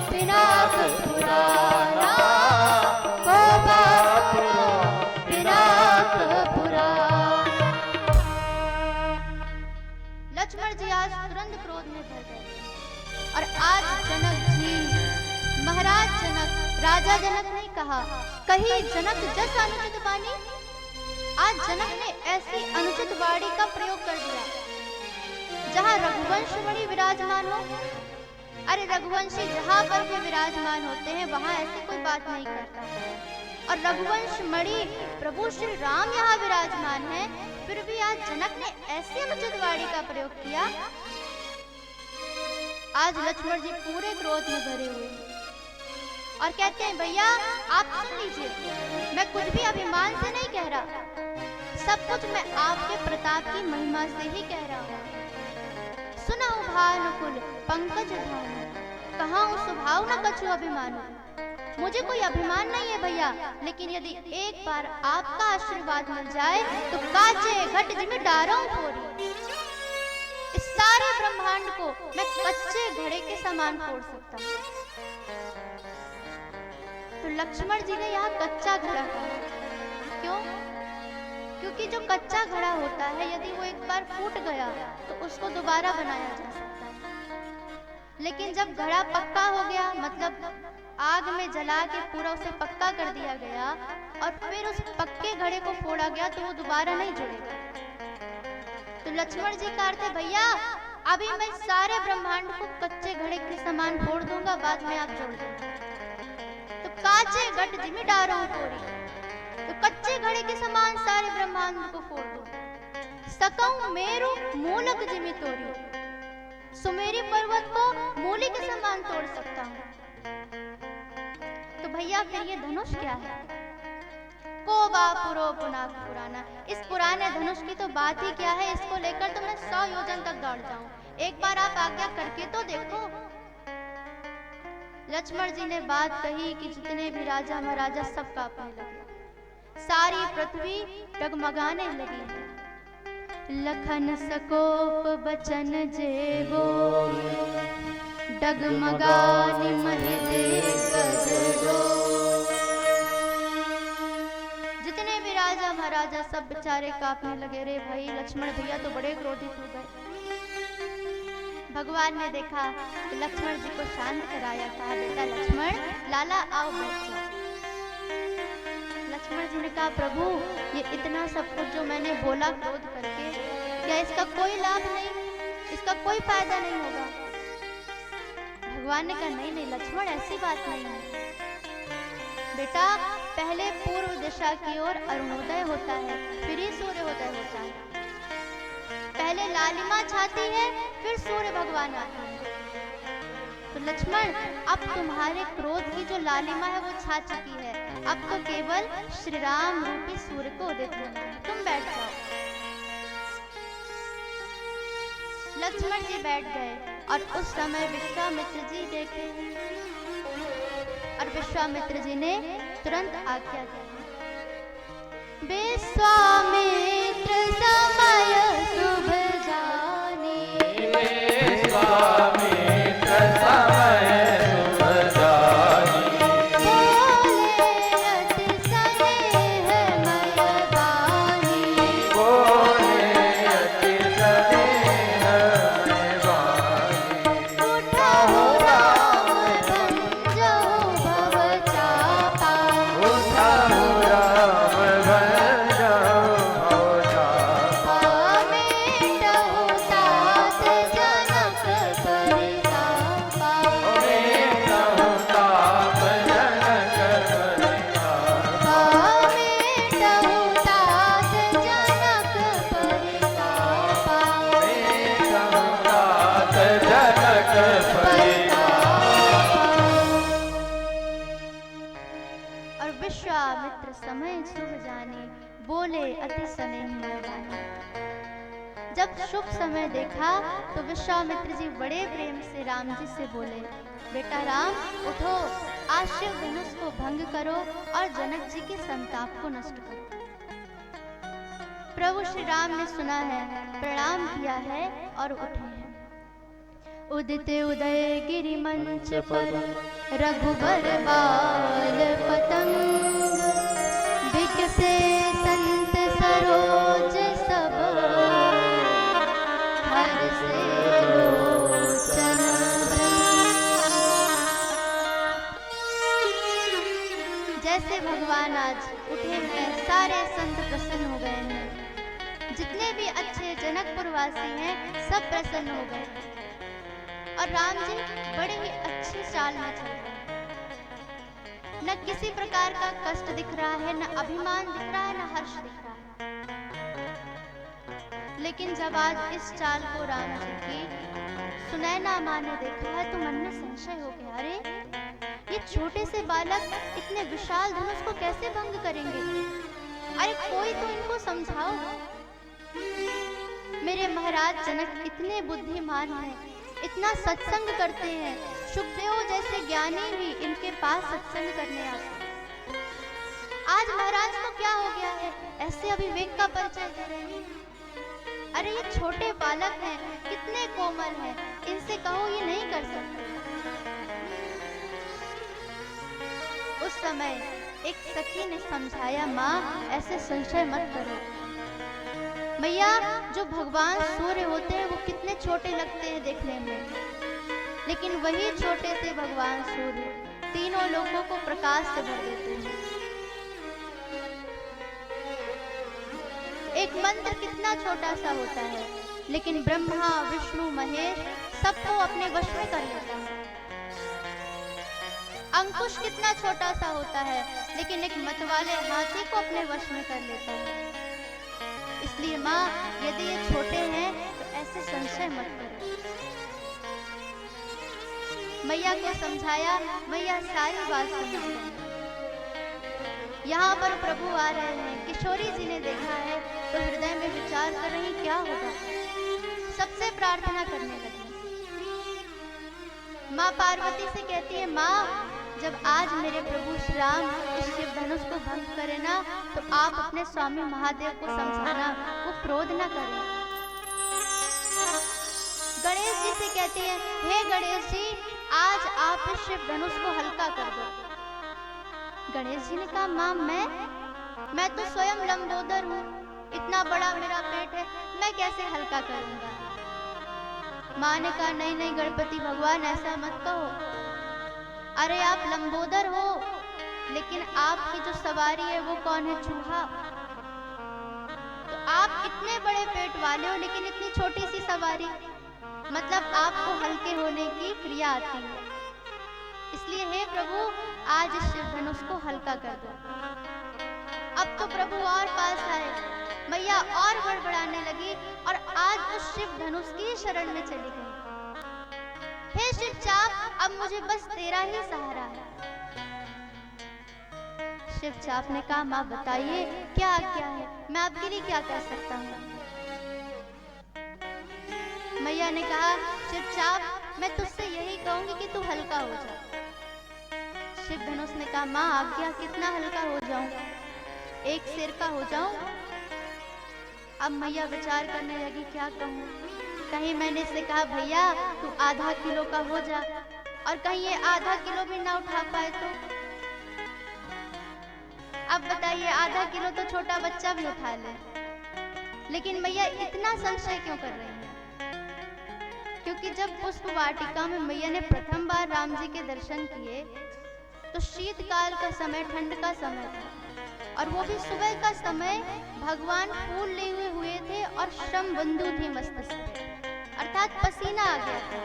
पिनाक पुराना, को बापुरो पिनाक पुराना। लक्ष्मण जी आज तुरंत क्रोध में भर गए और आज जनक जी, महाराज जनक, राजा जनक ने कहा, कही जनक जस अनुचित बानी। आज जनक ने ऐसी अनुचित वाणी का प्रयोग कर दिया जहां रघुवंश मणि विराजमान हो। अरे रघुवंशी जहां पर भी विराजमान होते हैं वहां ऐसी कोई बात नहीं करता। और रघुवंश मणि प्रभु श्री राम यहाँ विराजमान है, फिर भी आज जनक ने ऐसी अनुचित वाणी का प्रयोग किया। आज लक्ष्मण जी पूरे क्रोध में भरे हुए हैं और कहते हैं, भैया आप सुन लीजिए, मैं कुछ भी अभिमान से नहीं कह रहा, सब कुछ मैं आपके प्रताप की महिमा से ही कह रहा हूँ। सुनहु भानुकुल पंकज भानु, कहूँ स्वभाव न कछु अभिमानु। मुझे कोई अभिमान नहीं है भैया, लेकिन यदि एक बार आपका आशीर्वाद मिल जाए तो काचे घट जिमि डारऊं फोरी। इस सारे ब्रह्मांड को मैं कच्चे घड़े के समान फोड़ सकता हूँ। तो लक्ष्मण जी ने यहाँ कच्चा घड़ा कहा। क्यों? क्योंकि जो कच्चा घड़ा होता है यदि वो एक बार फूट गया तो उसको दोबारा बनाया जा सकता है। लेकिन जब घड़ा पक्का हो गया, मतलब आग में जला के पूरा उसे पक्का कर दिया गया और फिर उस पक्के घड़े को फोड़ा गया तो वो दोबारा नहीं जुड़ेगा। तो लक्ष्मण जी का अर्थ है, भैया अभी मैं सारे ब्रह्मांड को कच्चे घड़े के समान फोड़ दूंगा, बाद में आप जोड़ देंगे। तो काचे घट जिमि डारऊं फोरी, तो कच्चे घड़े के समान सारे ब्रह्मांड को फोड़ दो। सकऊं मेरु मूलक जिमि तोरी, सुमेरी पर्वत को मूली के समान तोड़ सकता हूँ। तो भैया फिर ये धनुष क्या है? को बापुरो पुनाक पुराना। इस पुराने धनुष की तो बात ही क्या है, इसको लेकर तो मैं 100 योजन तक दौड़ जाऊं। एक बार आप आज्ञा करके तो देखो। लक्ष्मण जी ने बात कही कि जितने भी राजा महाराजा सब कांपने लगे, सारी पृथ्वी डगमगाने लगी है। लखन सकोप बचन जेवो, डगमगानि महि देखत रो। जितने भी राजा महाराजा सब बेचारे कांपने लगे। रे भाई लक्ष्मण भैया तो बड़े क्रोधित हो गए। भगवान ने देखा कि लक्ष्मण जी को शांत कराया, कहा बेटा लक्ष्मण लाला आओ बैठ जाओ। लक्ष्मण जी ने कहा प्रभु ये इतना सब कुछ जो मैंने बोला क्रोध करके, क्या इसका कोई लाभ नहीं, इसका कोई फायदा नहीं होगा? भगवान ने कहा नहीं नहीं लक्ष्मण ऐसी बात नहीं है बेटा, पहले पूर्व दिशा की ओर अरुणोदय होता है, फिर ही सूर्योदय होता है। पहले लालिमा छाती है, फिर सूर्य भगवान आते हैं। तो लक्ष्मण अब तुम्हारे क्रोध की जो लालिमा है वो छा चुकी है, अब तो केवल श्री राम रूपी सूर्य को उदित होना है, तुम बैठ जाओ। लक्ष्मण जी बैठ गए और उस समय विश्वामित्र जी देखे और विश्वामित्र जी ने तुरंत आज्ञा दी। विश्वामित्र समय शुभ जानी, विश्वामित्र समय शुभ जानी, बोले अति स्नेह मय वाणी, बोले अति स्नेह मय वाणी, उठहु राम भंजहु भव चापा, उठहु राम भंजहु भव चापा, मेटहु तात जनक परितापा, मेटहु ताप जनक परितापा, मेटहु तात जनक परितापा, मेटहु तात जनक परितापा। और विश्वामित्र समय शुभ जाने, बोले अति स्नेह मय वाणी। जब शुभ समय देखा तो विश्वामित्र जी बड़े प्रेम से राम जी से बोले, बेटा राम उठो, आज शिव धनुष को भंग करो और जनक जी के संताप को नष्ट करो। प्रभु श्री राम ने सुना है, प्रणाम किया है और उठे हैं। उदित उदय गिरि मंच पर रघुबर बाल पतंग, बिकसे संत सरोज सब, हर्षे लोचन भ्रम। जैसे भगवान आज उठे हैं, सारे संत प्रसन्न हो गए हैं। जितने भी अच्छे जनकपुरवासी हैं सब प्रसन्न हो गए और राम जी बड़े ही अच्छी चाल में चल रहे हैं। न किसी प्रकार का कष्ट दिख रहा है, न अभिमान दिख रहा है, न हर्ष दिख रहा है। लेकिन जब आज इस चाल को राम जी की सुनैना माँ ने देखा है तो मन में संशय हो गया, अरे ये छोटे से बालक इतने विशाल धनुष को कैसे भंग करेंगे? अरे कोई तो इनको समझाओ। मेरे महाराज जनक इतने बुद्धिमान हैं, इतना सत्संग करते हैं, सुखदेव जैसे ज्ञानी भी इनके पास सत्संग करने आते हैं। आज महाराज को क्या हो गया है, ऐसे अविवेक का परिचय दे रहे हैं? अरे ये छोटे बालक हैं, कितने कोमल हैं, इनसे कहो ये नहीं कर सकते। उस समय एक सखी ने समझाया, माँ ऐसे संशय मत करो। मैया जो भगवान सूर्य होते हैं वो कितने छोटे लगते हैं देखने में, लेकिन वही छोटे से भगवान सूर्य तीनों लोगों को प्रकाश से भर देते हैं। एक मंत्र कितना छोटा सा होता है, लेकिन ब्रह्मा विष्णु महेश सबको अपने वश में कर लेता है। अंकुश कितना छोटा सा होता है, लेकिन एक मतवाले हाथी को अपने वश में कर लेता है। इसलिए माँ यदि ये छोटे हैं तो ऐसे संशय मत करो। मैया को समझाया, मैया सारी बात समझ गई। यहाँ पर प्रभु आ रहे हैं, किशोरी जी ने देखा है तो हृदय में विचार कर रही क्या होगा, सबसे प्रार्थना करने लगी। माँ पार्वती से कहती है, माँ जब आज मेरे प्रभु श्री राम इस शिव धनुष को भंग करे ना तो आप अपने स्वामी महादेव को समझाना वो क्रोध ना करें। गणेश जी से कहती है, हे गणेश जी आज आप इस शिव धनुष को हल्का कर दो। गणेश जी ने कहा, माँ मैं तो स्वयं लंबोदर हूँ, इतना बड़ा मेरा पेट है, मैं कैसे हल्का करूंगा। माँ ने कहा नहीं नहीं गणपति भगवान ऐसा मत कहो। अरे आप लंबोदर हो, लेकिन आपकी जो सवारी है वो कौन है, चूहा। तो आप इतने बड़े पेट वाले हो लेकिन इतनी छोटी सी सवारी, मतलब आपको हल्के होने की क्रिया आती है। इसलिए हे प्रभु आज इस शिव धनुष को हल्का कर दो। अब तो प्रभु और पास आए, मैया और बड़बड़ाने लगी और आज उस शिव धनुष की शरण में चली गई। हे शिवचाप अब मुझे बस तेरा ही सहारा है। शिवचाप ने कहा माँ बताइए क्या आज्ञा है, मैं आपके लिए क्या कर सकता हूँ। मैया ने कहा शिवचाप मैं तुझसे यही कहूंगी कि तू हल्का हो जा। शिव धनुष ने कहा माँ आज्ञा, कितना हल्का हो जाऊं, एक सिर का हो जाऊं। अब मैया विचार करने लगी क्या कहूं, कहीं मैंने इससे कहा भैया तू आधा किलो का हो जा, और कहीं ये आधा किलो भी ना उठा पाए तो। अब बताइए आधा किलो तो छोटा बच्चा भी उठा ले, लेकिन मैया इतना संशय क्यों कर रही है, क्योंकि जब पुष्प वाटिका में मैया ने प्रथम बार राम जी के दर्शन किए तो शीतकाल का समय, ठंड का समय था, और वो भी सुबह का समय। भगवान फूल लिए हुए थे और श्रम बिंदु थी मस्तक पे, अर्थात पसीना आ गया था।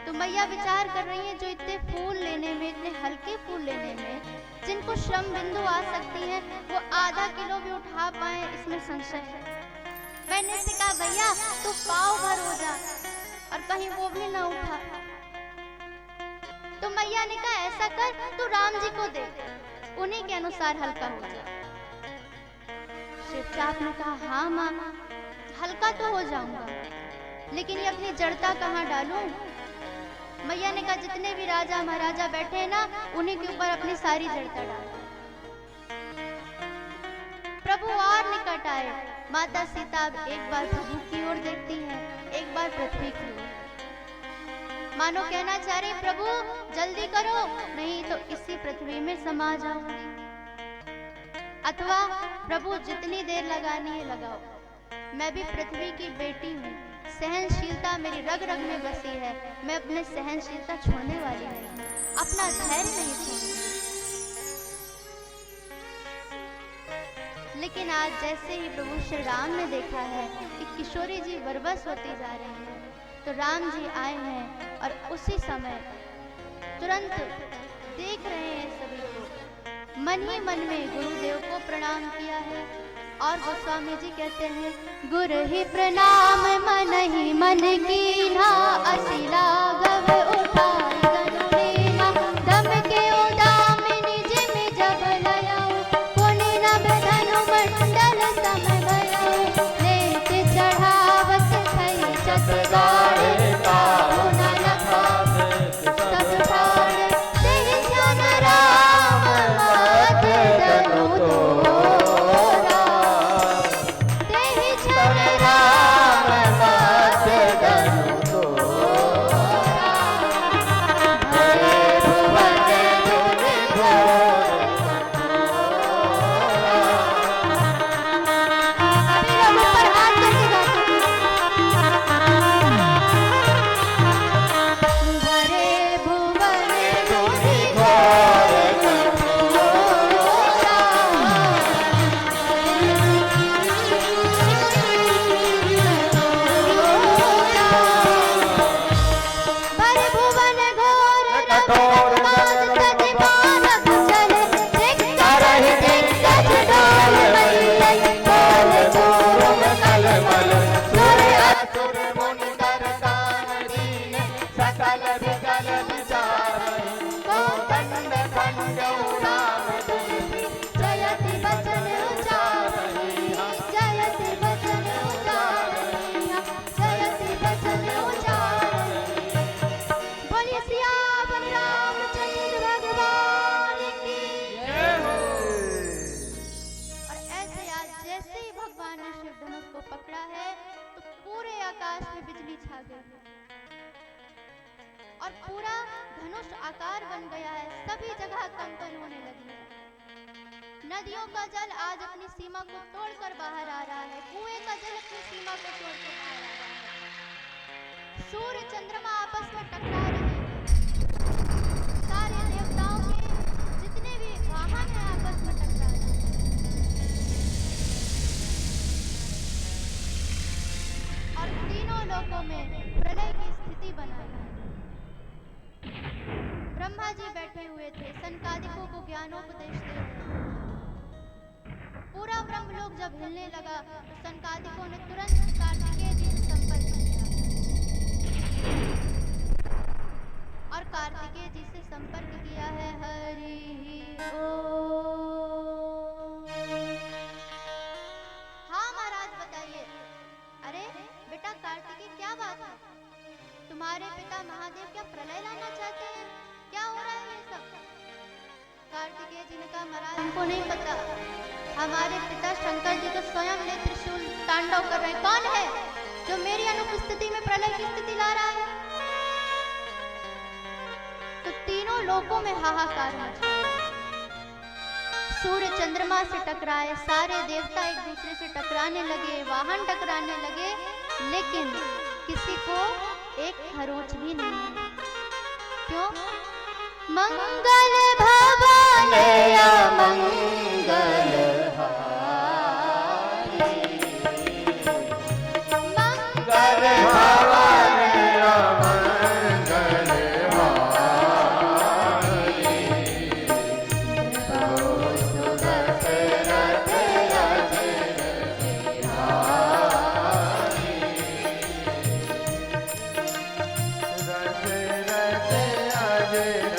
तो मैया विचार कर रही है जो इतने फूल लेने में, इतने हल्के फूल लेने में जिनको श्रम बिंदु आ सकती है, वो आधा किलो भी उठा पाए, इसमें संशय है। मैंने इससे कहा भैया तू पाव भर हो जा, और कहीं वो भी ना उठा। तो मैया ने कहा ऐसा कर तू राम जी को दे, उन्हीं के अनुसार हल्का हो जा। शिवचाप ने कहा हाँ माँ हल्का तो हो जाऊंगा, लेकिन ये अपनी जड़ता कहाँ डालूं। मैया ने कहा जितने भी राजा महाराजा बैठे हैं ना, उन्हीं के ऊपर अपनी सारी जड़ता डाल। प्रभु और निकट आए, माता सीता अब एक बार प्रभु की ओर देखती हैं, एक बार पृथ्वी की ओर, मानो कहना चाह रही प्रभु जल्दी करो, नहीं तो इसी पृथ्वी में समा जाऊंगी। अथवा प्रभु जितनी देर लगानी है लगाओ, मैं भी पृथ्वी की बेटी हूँ, सहनशीलता मेरी रग रग में बसी है, मैं अपने सहनशीलता छोड़ने वाली नहीं, अपना धैर्य नहीं छोड़ूंगी। लेकिन आज जैसे ही प्रभु श्री राम ने देखा है कि किशोरी जी बरबस होती जा रही है, तो राम जी आए हैं और उसी समय तुरंत देख रहे हैं सभी को, मन ही मन में गुरुदेव को प्रणाम किया है। और गोस्वामी जी कहते हैं गुरु ही प्रणाम मन ही मन कीन्हा, असिला गव उठाई गनु लीना, दम के उदामिनी जिम जब लयाऊं, पुनि नभ धनु मंडल सम भयाऊं, लेत चढ़ावत थई चतुरारे काहू न लखावे, सब ठाड़ तेहि जन राम मात दनु तोरा, तेहि जन राम मात दनु तोरा, भरे भुवन धुनि घोर अभी हम ऊपर हाथ करके गाते भरे भुवन धुनि घोर कठोरा, भरे भुवन घोर कठोर तज मानव चले, दिक्कत दिक्कत डाल मई, बोल तुम कलमल सुर असुर मुनि दर्शन दीन, सकल विकल विचारहि, कोदंड खंड उड़ाम दुर्धि, जयति वचन उचारहि, जयति वचन उचारहि, जयति वचन उचारहि। बोलिए सियावर रामचंद्र भगवान की। और ऐसे आज जैसे ही भगवान ने शिव धनुष को पकड़ा है तो पूरे आकाश में बिजली छा गई है और पूरा धनुष आकार बन गया है, सभी जगह कंपन होने लगी है। नदियों का जल आज अपनी सीमा को तोड़कर बाहर आ रहा है, कुएं का जल अपनी सीमा को तोड़कर बाहर आ रहा है। सूर्य चंद्रमा आपस में टकरा रहे हैं, सारे देवताओं के जितने भी वाहन हैं आपस में टकरा रहे हैं। और तीनों लोकों में प्रलय की स्थिति बनाई है। ब्रह्मा जी बैठे हुए थे, सनकादिकों को ज्ञानोपदेश दे रहे थे। पूरा ब्रह्मलोक जब हिलने लगा तो सनकादिकों ने तुरंत कार्तिकेय जी से संपर्क किया और कार्तिकेय जी से संपर्क किया है। हरि ओम। हाँ महाराज बताइए। अरे बेटा कार्तिकेय क्या बात है, तुम्हारे पिता महादेव क्या प्रलय लाना चाहते हैं, क्या हो रहा है ये सब? कार्तिकेय जी ने कहा महाराज हमको नहीं पता, हमारे पिता शंकर जी तो स्वयं ने त्रिशूल तांडव कर रहे हैं। कौन है जो मेरी अनुपस्थिति में प्रलय की स्थिति ला रहा है? तो तीनों लोकों में हाहाकार मचा। सूर्य चंद्रमा से टकराए, सारे देवता एक दूसरे से टकराने लगे, वाहन टकराने लगे, लेकिन किसी को एक खरोंच भी नहीं है। क्यों? मंगल भवन अमंगल हारी, मंगल भवन अमंगल हारी, प्रभु सुदशरथ अजिर बिहारी, दशरथ अजिर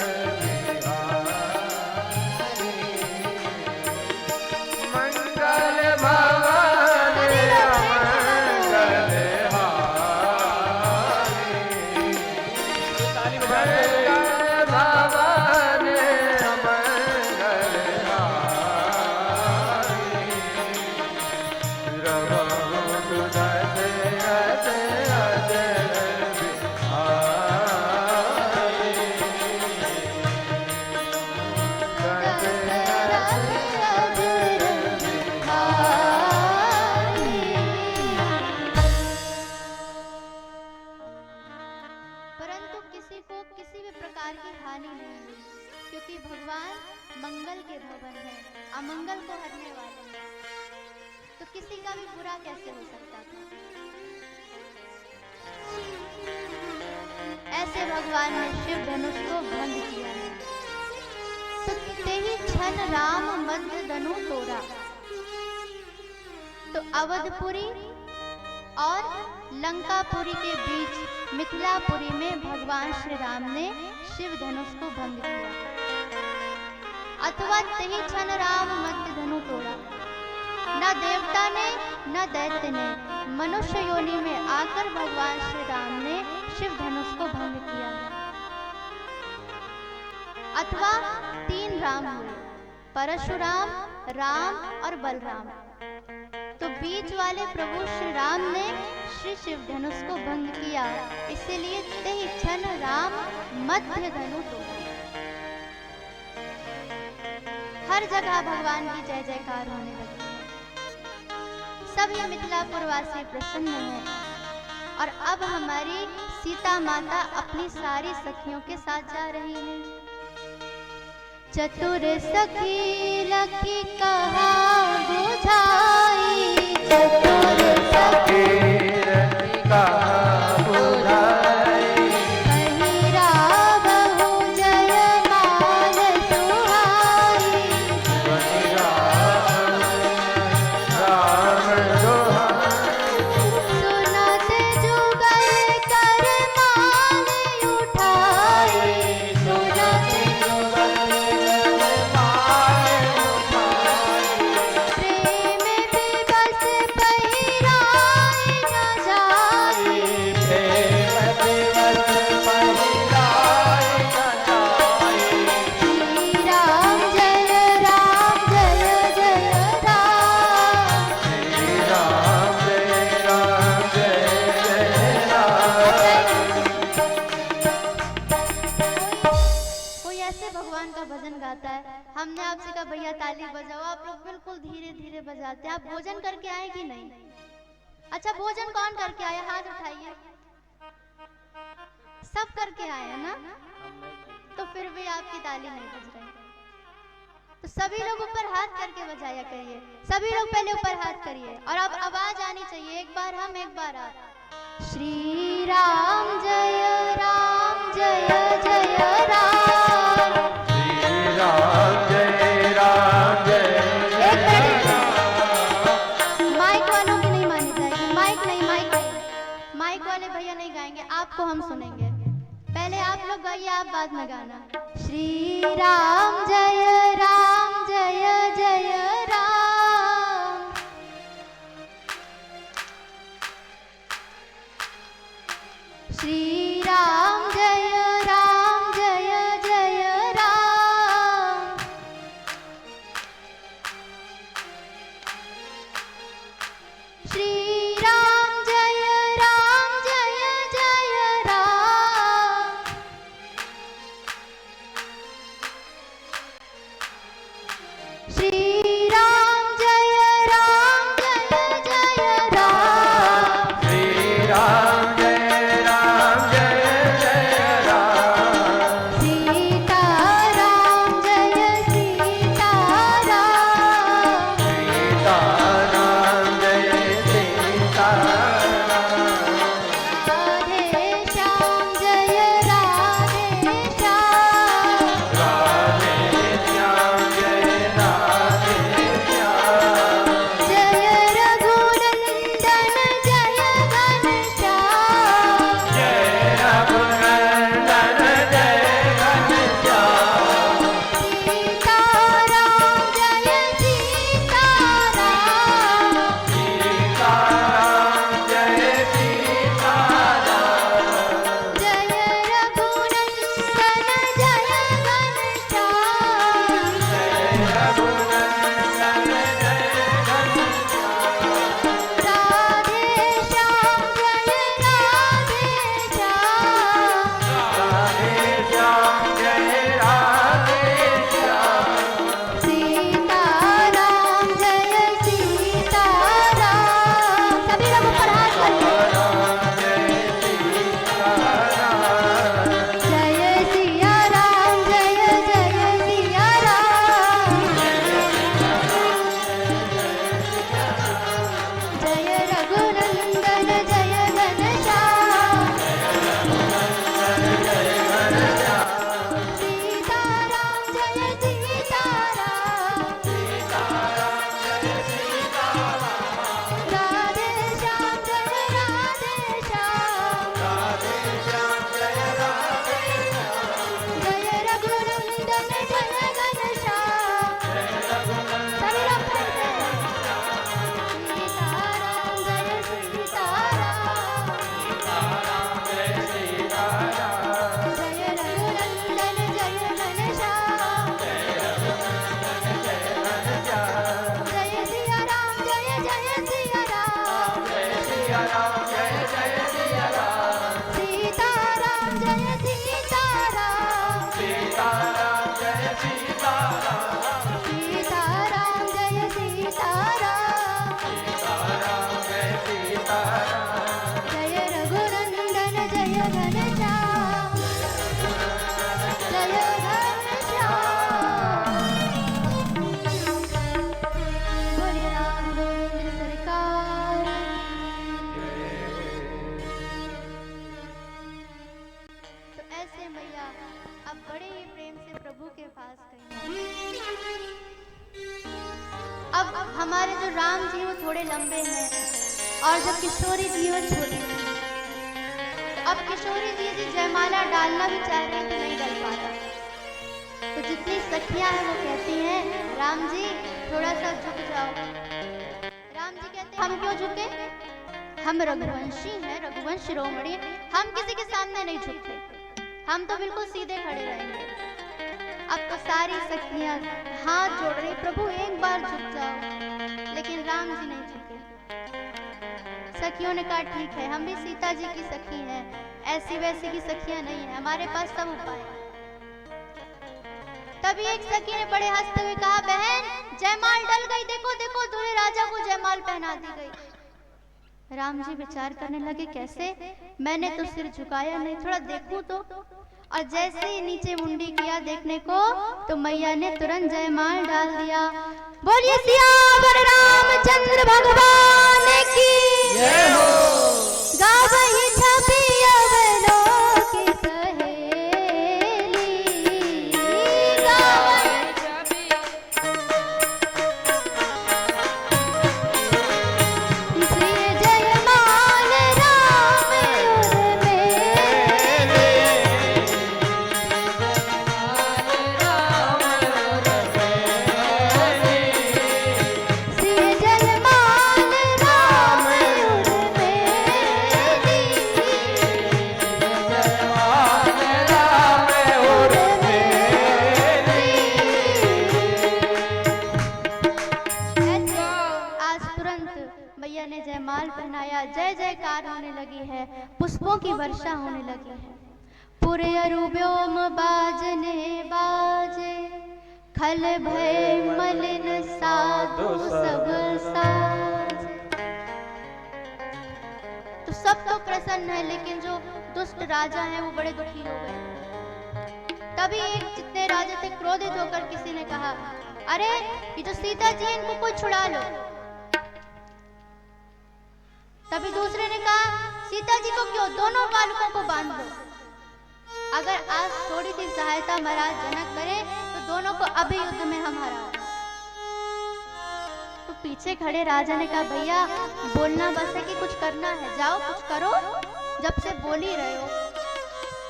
मंगल के भवन है, अमंगल को हरने वाले हैं, तो किसी का भी बुरा कैसे हो सकता था? ऐसे भगवान ने शिव धनुष को भंग किया है। तो तेहि क्षण राम मध्य धनु तोड़ा। तो अवधपुरी और लंकापुरी के बीच मिथिलापुरी में भगवान श्री राम ने शिव धनुष को भंग किया, अथवा तेहि क्षण राम मध्य धनु तोड़ा। न देवता ने न दैत्य ने मनुष्य योनि में आकर भगवान श्री राम ने शिव धनुष को भंग किया, अथवा तीन राम हुए, परशुराम, राम और बलराम। तो बीच वाले प्रभु श्री राम ने श्री शिव धनुष को भंग किया, इसीलिए तेहि क्षण राम मध्य धनु तोड़ा। हर जगह भगवान की जय जयकार होने लगी। सभी मिथिलापुर वासी प्रसन्न हैं और अब हमारी सीता माता अपनी सारी सखियों के साथ जा रही हैं। चतुर सखी लखी कहा बुझाई, चतुर सखी लखी कहा बुझाई, कहीं रावहु जयमाल सुहाई, कहीं राम दुहाई, सुनत जुगल कर माल उठाई, सुनत जुगल प्रेम विवश पहिराई न जाई, भगवान का भजन गाता है। हमने आपसे कहा भैया ताली बजाओ, आप लोग बिल्कुल धीरे धीरे बजाते हैं। आप भोजन करके आए कि नहीं? अच्छा, भोजन कौन करके आया? हाथ उठाइए। सब करके आए हैं ना? तो फिर भी आपकी ताली नहीं बज रही। तो सभी लोग ऊपर हाथ करके बजाया करिए। सभी लोग पहले ऊपर हाथ करिए और अब आवाज आनी चाहिए। एक बार हम, एक बार आप। श्री राम जय राम जय जय राम। श्री राम जय राम जय माइक वालों की नहीं मानी जाएगी। माइक नहीं, माइक वाले भैया नहीं गाएंगे, आपको हम सुनेंगे। पहले आप लोग गाइए, आप बाद में गाना। श्री राम जय जय राम। श्री राम जय जय राम। श्री राम जय जय राम। श्री राम जय जय राम। श्री राम जय राम जय जय राम। सीता राम जय सीता राम। सीता राम जय सीता राम। राधे श्याम जय राधे श्याम। राधे श्याम जय राधे श्याम। जय रघुनंदन जय घनश्याम। जय रघुनंदन जय घनश्याम। सीता राम जय सीता राम। सीता राम जय सीता राम। जय रघुनंदन जय घनश्याम। जय रघुनंदन जय घनश्याम। राधे श्याम जय राधे श्याम। राधे श्याम जय राधे श्याम। सीता राम जय सीता राम। सभी लोग ऊपर हाथ करिए। राम जय सीता राम। जय सिया राम जय सिया राम। जय रघुनंदन जय घनश्याम। सीता राम जय सीता राम। राधे श्याम जय राधे श्याम। जय रघुनंदन जय घनश्याम। सभी लोग फिर से। सीता राम जय सीता राम। जय रघुनंदन जय घनश्याम। जय सिया राम जय सिया राम। सीता राम जय सीता राम। सीता राम जय सीता राम। जय रघुनंदन जय घनश्याम। जय घनश्याम। बोलिए राम गोविंद सरकार। तो ऐसे मैया अब बड़े ही प्रेम से प्रभु के पास गई। अब हमारे जो राम जी वो थोड़े लंबे हैं और जो किशोरी जी वो छोटी थी। तो अब किशोरी जी जयमाला डालना भी चाह रही तो नहीं डाल पाता। तो जितनी सखियां हैं वो कहती हैं राम जी थोड़ा सा झुक जाओ। राम जी कहते हैं हम क्यों झुके? हम रघुवंशी हैं, रघुवंश शिरोमणि, हम किसी के सामने नहीं झुकते। हम तो बिल्कुल सीधे खड़े रहेंगे। अब तो सारी सखियां हाथ जोड़ रही, प्रभु एक बार झुक जाओ। लेकिन राम जी नहीं झुके। सखियों ने कहा ठीक है, हम भी सीता जी की सखी हैं, ऐसी वैसी की सखियां नहीं है, हमारे पास सब उपाय है। तभी एक सखी ने बड़े हंसते हुए कहा, बहन जयमाल डल गई, देखो देखो दूल्हे राजा को जयमाल पहना दी गई। राम जी विचार करने लगे, कैसे? मैंने तो सिर झुकाया नहीं, थोड़ा देखूं तो। और जैसे ही नीचे मुंडी किया देखने को, तो मैया ने तुरंत जयमाल डाल दिया। बोलिए सियावर रामचंद्र भगवान की जय हो। गावहि छवि अवलोकि सहेली, गावहि श्री जयमाल राम उर्मिली, श्री जयमाल राम उर्मिली। ऐसे आज तुरंत मैया ने जयमाल पहनाया, जय जयकार होने लगी है, पुष्पों की वर्षा होने लगी है। पूरे अरु व्योम बाजने बाजे, खल भय मलिन साधु सब साजे। तो सब तो प्रसन्न है, लेकिन जो दुष्ट राजा हैं वो बड़े दुखी हो गए। तभी एक जितने राजा थे क्रोधित होकर किसी ने कहा, अरे ये जो सीता जी है इनको कोई छुड़ा लो। तभी दूसरे ने कहा, सीता जी को क्यों, दोनों बालकों को बांध लो। अगर आज थोड़ी सी सहायता महाराज जनक करे तो दोनों को अभी युद्ध में हम हरा। तो पीछे खड़े राजा ने कहा, भैया बोलना बस है कि कुछ करना है, जाओ कुछ करो, जब से बोल ही रहे हो।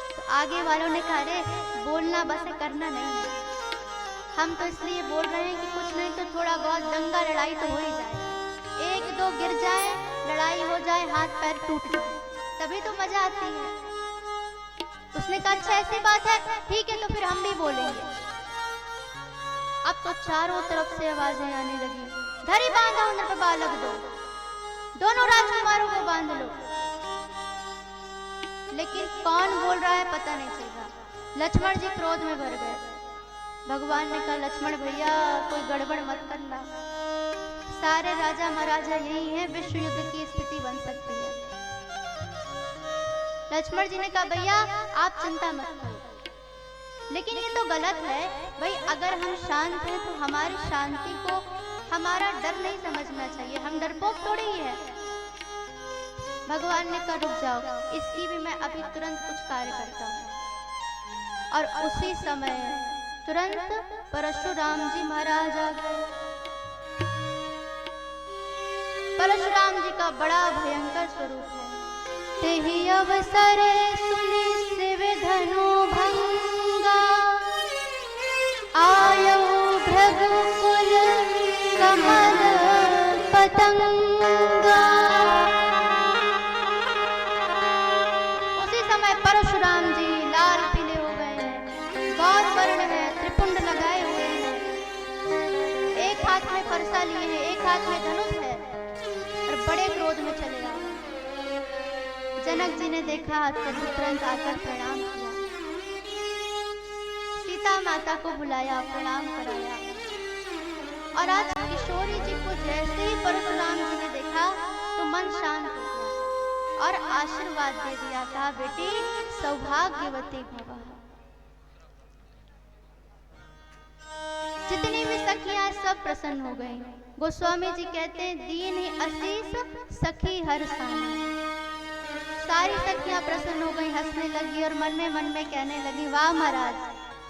तो आगे वालों ने कहा, अरे बोलना बस है, करना नहीं है। हम तो इसलिए बोल रहे हैं कि कुछ नहीं तो थोड़ा बहुत दंगा लड़ाई तो हो ही जाए, एक दो गिर जाए, लड़ाई हो जाए, हाथ पैर टूट जाए, तभी तो मजा आती है। उसने कहा, अच्छा ऐसी बात है, ठीक है तो फिर हम भी बोलेंगे। अब तो चारों तरफ से आवाजें आने लगी, धरी बांधो नर बालक दो, दोनों राजकुमारों को बांध लो। लेकिन कौन बोल रहा है पता नहीं चल रहा। लक्ष्मण जी क्रोध में भर गए। भगवान ने कहा, लक्ष्मण भैया कोई गड़बड़ मत करना, सारे राजा महाराजा यही हैं, विश्व युद्ध की स्थिति बन सकती है। लक्ष्मण जी ने कहा, भैया आप चिंता मत करो, लेकिन ये तो गलत है भाई, अगर हम शांत हैं तो हमारी शांति को हमारा डर नहीं समझना चाहिए, हम डरपोक थोड़ी ही है। भगवान ने कहा, रुक जाओ, इसकी भी मैं अभी तुरंत कुछ कार्य करता हूँ। और उसी समय तुरंत परशुराम जी महाराज आ गए। परशुराम जी का बड़ा भयंकर स्वरूप है। तेहि अवसरे सुनि शिव धनु भंगा, आयौ भृगुकुल कमल पतंगा। उसी समय परशुराम जी लाल पीले हो गए हैं, गौर वर्ण है, त्रिपुंड लगाए हुए हैं, एक हाथ में फरसा लिए हैं, एक हाथ में धनुष है, और बड़े क्रोध में चले आए। जनक जी ने देखा तो तुरंत आकर प्रणाम किया, सीता माता को बुलाया, प्रणाम कराया। और आज किशोरी जी को जैसे ही परशुराम जी ने देखा तो मन शांत हो गया और आशीर्वाद दे दिया, कहा, बेटी सौभाग्यवती भव। जितनी भी सखियां सब प्रसन्न हो गईं। गोस्वामी जी कहते हैं, दीन ही आशीष सखी हर सानी। सारी सखियां प्रसन्न हो गई, हंसने लगी और मन में कहने लगी, वाह महाराज,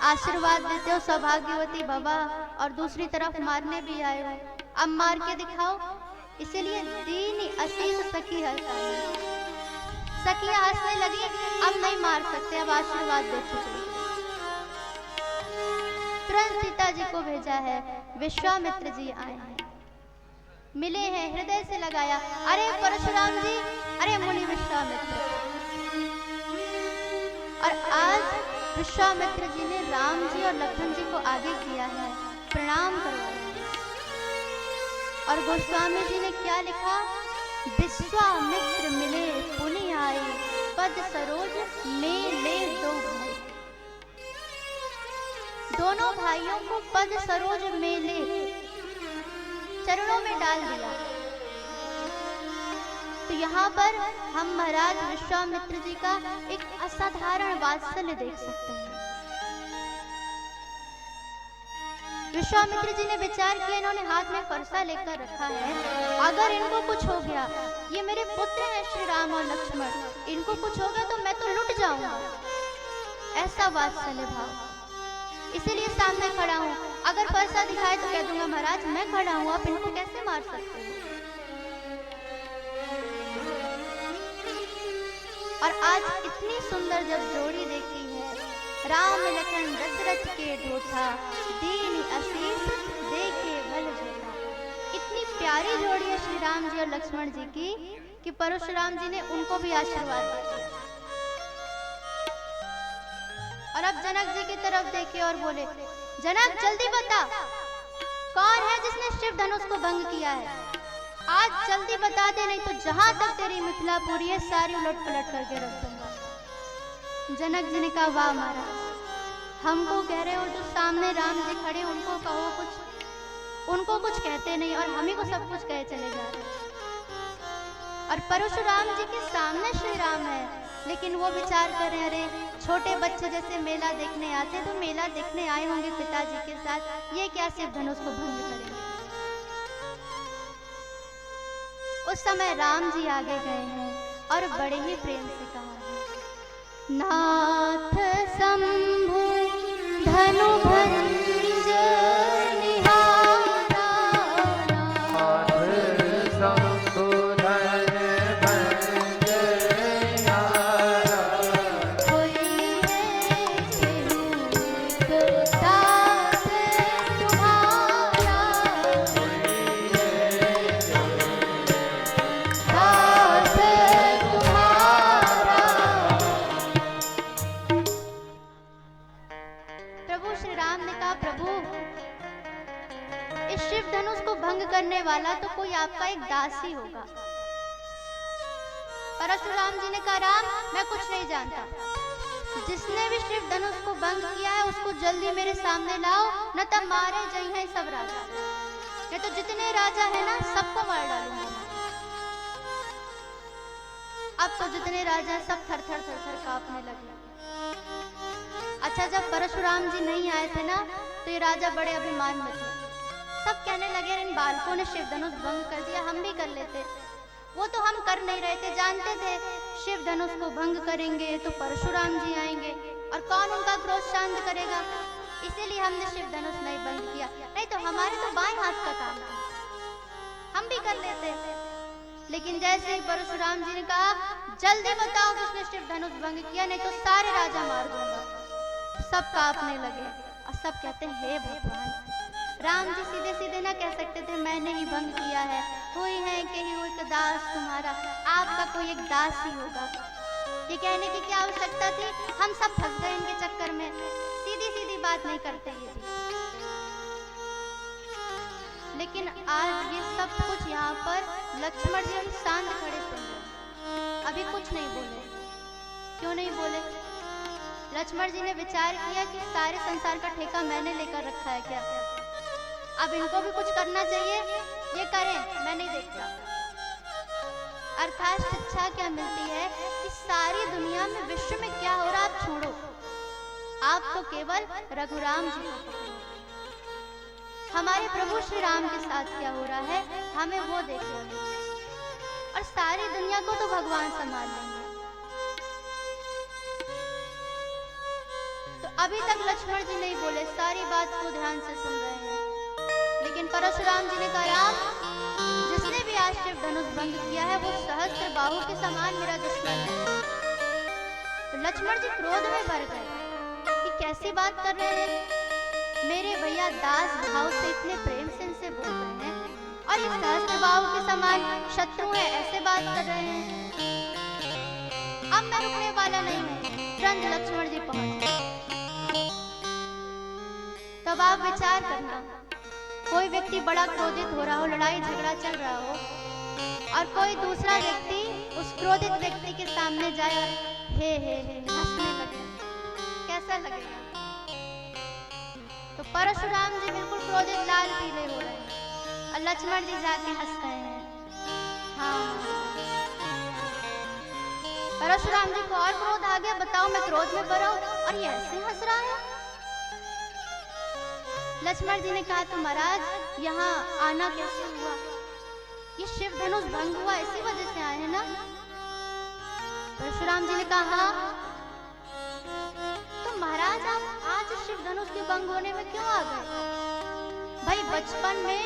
आशीर्वाद देते हो सौभाग्यवती भवा, और दूसरी तरफ मारने भी आए हो, अब मार के दिखाओ। इसीलिए दीन आशीष सखी हर सानी। सखियां हंसने लगी, अब नहीं मार सकते, अब आशीर्वाद दे चुके। तुरंत सीता जी को भेजा है, विश्वामित्र जी आए हैं, मिले हैं, हृदय से लगाया, अरे परशुराम जी, अरे मुनि विश्वामित्र। और आज विश्वामित्र जी ने राम जी और लखन जी को आगे किया है, प्रणाम करवाया। और गोस्वामी जी ने क्या लिखा, विश्वामित्र मिले पुनि आए, पद सरोज में ले दो भाई। दोनों भाइयों को पद सरोज मेले चरणों में डाल दिया। तो यहाँ पर हम महाराज विश्वामित्र जी का एक असाधारण वात्सल्य देख सकते हैं। विश्वामित्र जी ने विचार किया, इन्होंने हाथ में फरसा लेकर रखा है, अगर इनको कुछ हो गया, ये मेरे पुत्र हैं श्री राम और लक्ष्मण, इनको कुछ हो गया तो मैं तो लुट जाऊंगा। ऐसा वात्सल्य भाव, इसीलिए सामने खड़ा हूँ। अगर फरसा दिखाए तो कह दूंगा महाराज मैं खड़ा हूँ, आप इनको कैसे मार सकते हो। और आज इतनी सुंदर जब जोड़ी देखी है, राम लखन दशरथ के ढोठा, दीन आशीष देखे भल जोड़ा। इतनी प्यारी जोड़ी है श्री राम जी और लक्ष्मण जी की कि परशुराम जी ने उनको भी आशीर्वाद दिया। और अब जनक जी की तरफ देखे और बोले, जनक जल्दी बता कौन है जिसने शिव धनुष को भंग किया है। आज जल्दी बता दे, नहीं तो जहां तक तेरी मिथिलापुरी है सारी उलट पलट करके रख दूंगा। जनक जी ने कहा, वाह महाराज, हमको कह रहे हो, जो सामने राम जी खड़े उनको कहो कुछ, उनको कुछ कहते नहीं और हम ही को सब कुछ कहे चले जा रहे। और परशुराम जी के सामने श्री राम है, लेकिन वो विचार कर रहे, अरे छोटे बच्चे जैसे मेला देखने आते तो मेला देखने आए होंगे पिताजी के साथ, ये क्या शिव धनुष को भंग करेंगे। उस समय राम जी आगे गए हैं और बड़े ही प्रेम से कहा है, नाथ शंभु धनु भंज निहारा, नाथ शंभु धनु भंज निहारा, कोई है केहू दास तुम्हारा, दास तुम्हारा। प्रभु श्री राम ने कहा, प्रभु इस शिव धनुष को भंग करने वाला तो कोई आपका एक दास ही होगा। परशुराम जी ने कहा, राम मैं कुछ नहीं जानता, जिसने भी शिव धनुष को भंग किया है उसको जल्दी मेरे सामने लाओ, न तब मारे जाए हैं सब राजा, ये तो जितने राजा है ना सबको मार डालूंगा। अब तो जितने राजा हैं सब थर थर थर थर कांपने लगे। अच्छा, जब परशुराम जी नहीं आए थे ना तो ये राजा बड़े अभिमान में थे। सब कहने लगे, इन बालकों ने शिव धनुष भंग कर दिया, हम भी कर लेते। वो तो हम कर नहीं रहे थे, जानते थे शिव धनुष को भंग करेंगे तो परशुराम जी आएंगे और कौन उनका क्रोध शांत करेगा, इसीलिए हमने शिव धनुष नहीं भंग किया, नहीं तो हमारे तो बाएं हाथ का काम था, हम भी कर लेते। लेकिन जैसे ही परशुराम जी ने कहा, जल्दी बताओ किसने शिव धनुष भंग किया, नहीं तो सारे राजा मार दूंगा, सब कांपने लगे और सब कहते हैं, हे भगवान, राम जी सीधे सीधे ना कह सकते थे मैंने ही भंग किया है, कोई है कि एक दास तुम्हारा, आपका कोई एक दास ही होगा। ये कहने की क्या आवश्यकता थी, हम सब फंस गए इनके चक्कर में, सीधी सीधी बात नहीं करते ये भी। लेकिन आज ये सब कुछ यहाँ पर लक्ष्मण जी शांत खड़े सुन रहे, अभी कुछ नहीं बोले। क्यों नहीं बोले? लक्ष्मण जी ने विचार किया कि सारे संसार का ठेका मैंने लेकर रखा है क्या, अब इनको भी कुछ करना चाहिए, ये करें, मैं नहीं देखता। अर्थात शिक्षा क्या मिलती है कि सारी दुनिया में, विश्व में क्या हो रहा है आप छोड़ो, आप तो केवल रघुराम जी को पकड़ो। हमारे प्रभु श्री राम के साथ क्या हो रहा है हमें वो देखना, और सारी दुनिया को तो भगवान संभाल लेंगे। तो अभी तक लक्ष्मण जी नहीं बोले, सारी बात को ध्यान से सुन रहे हैं। लेकिन परशुराम जी ने कहा, राम जिसने भी आज शिव धनुष भंग किया है वो सहस्त्र बाहु के समान मेरा दुश्मन है। तो लक्ष्मण जी क्रोध में भर गए कि कैसी बात कर रहे हैं, मेरे भैया दास भाव से इतने प्रेम से इनसे बोल रहे हैं और ये सहस्त्र बाहु के समान शत्रु है, ऐसे बात कर रहे हैं। अब मैं रुकने वाला नहीं हूँ। तुरंत लक्ष्मण जी पहुंच गए। तब आप विचार करना, कोई व्यक्ति बड़ा क्रोधित हो रहा हो, लड़ाई झगड़ा चल रहा हो, और कोई दूसरा व्यक्ति उस क्रोधित व्यक्ति के सामने जाए और हे हंसने लगे, कैसा लगेगा? तो परशुराम जी बिल्कुल क्रोधित लाल पीले हो रहे हैं और लक्ष्मण जी जाके हंस रहे हैं। हाँ, परशुराम जी को और क्रोध आ गया, बताओ मैं क्रोध में पड़ा हूं और ये ऐसे हंस रहा है। लक्ष्मण जी ने कहा तो महाराज यहाँ आना कैसे हुआ? ये शिव धनुष भंग हुआ इसी वजह से आए हैं ना? परशुराम जी ने कहा हाँ। तो महाराज आप आज शिव धनुष के भंग होने में क्यों आ गए? भाई बचपन में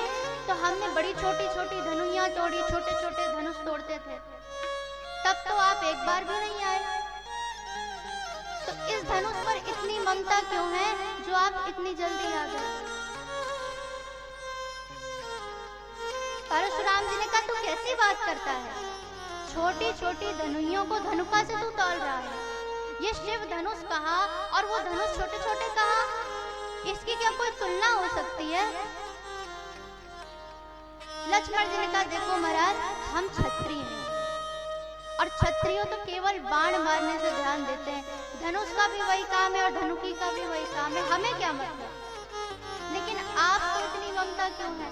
तो हमने बड़ी छोटी छोटी धनुइयां तोड़ी, छोटे छोटे धनुष तोड़ते थे, तब तो आप एक बार भी नहीं आए। तो इस धनुष पर इतनी ममता क्यों है जो आप इतनी जल्दी आ गए? परशुराम जी ने कहा तू कैसी बात करता है? छोटी छोटी धनुइयों को धनुका से तू तोल रहा है। ये शिव धनुष कहाँ और वो धनुष छोटे छोटे कहाँ? इसकी क्या कोई तुलना हो सकती है? लक्ष्मण जी ने कहा देखो महाराज हम क्षत्रिय हैं और क्षत्रियो तो केवल बाण मारने से ध्यान देते हैं। धनुष का भी वही काम है और धनुकी का भी वही काम है, हमें क्या मतलब? लेकिन आपको इतनी ममता क्यों है?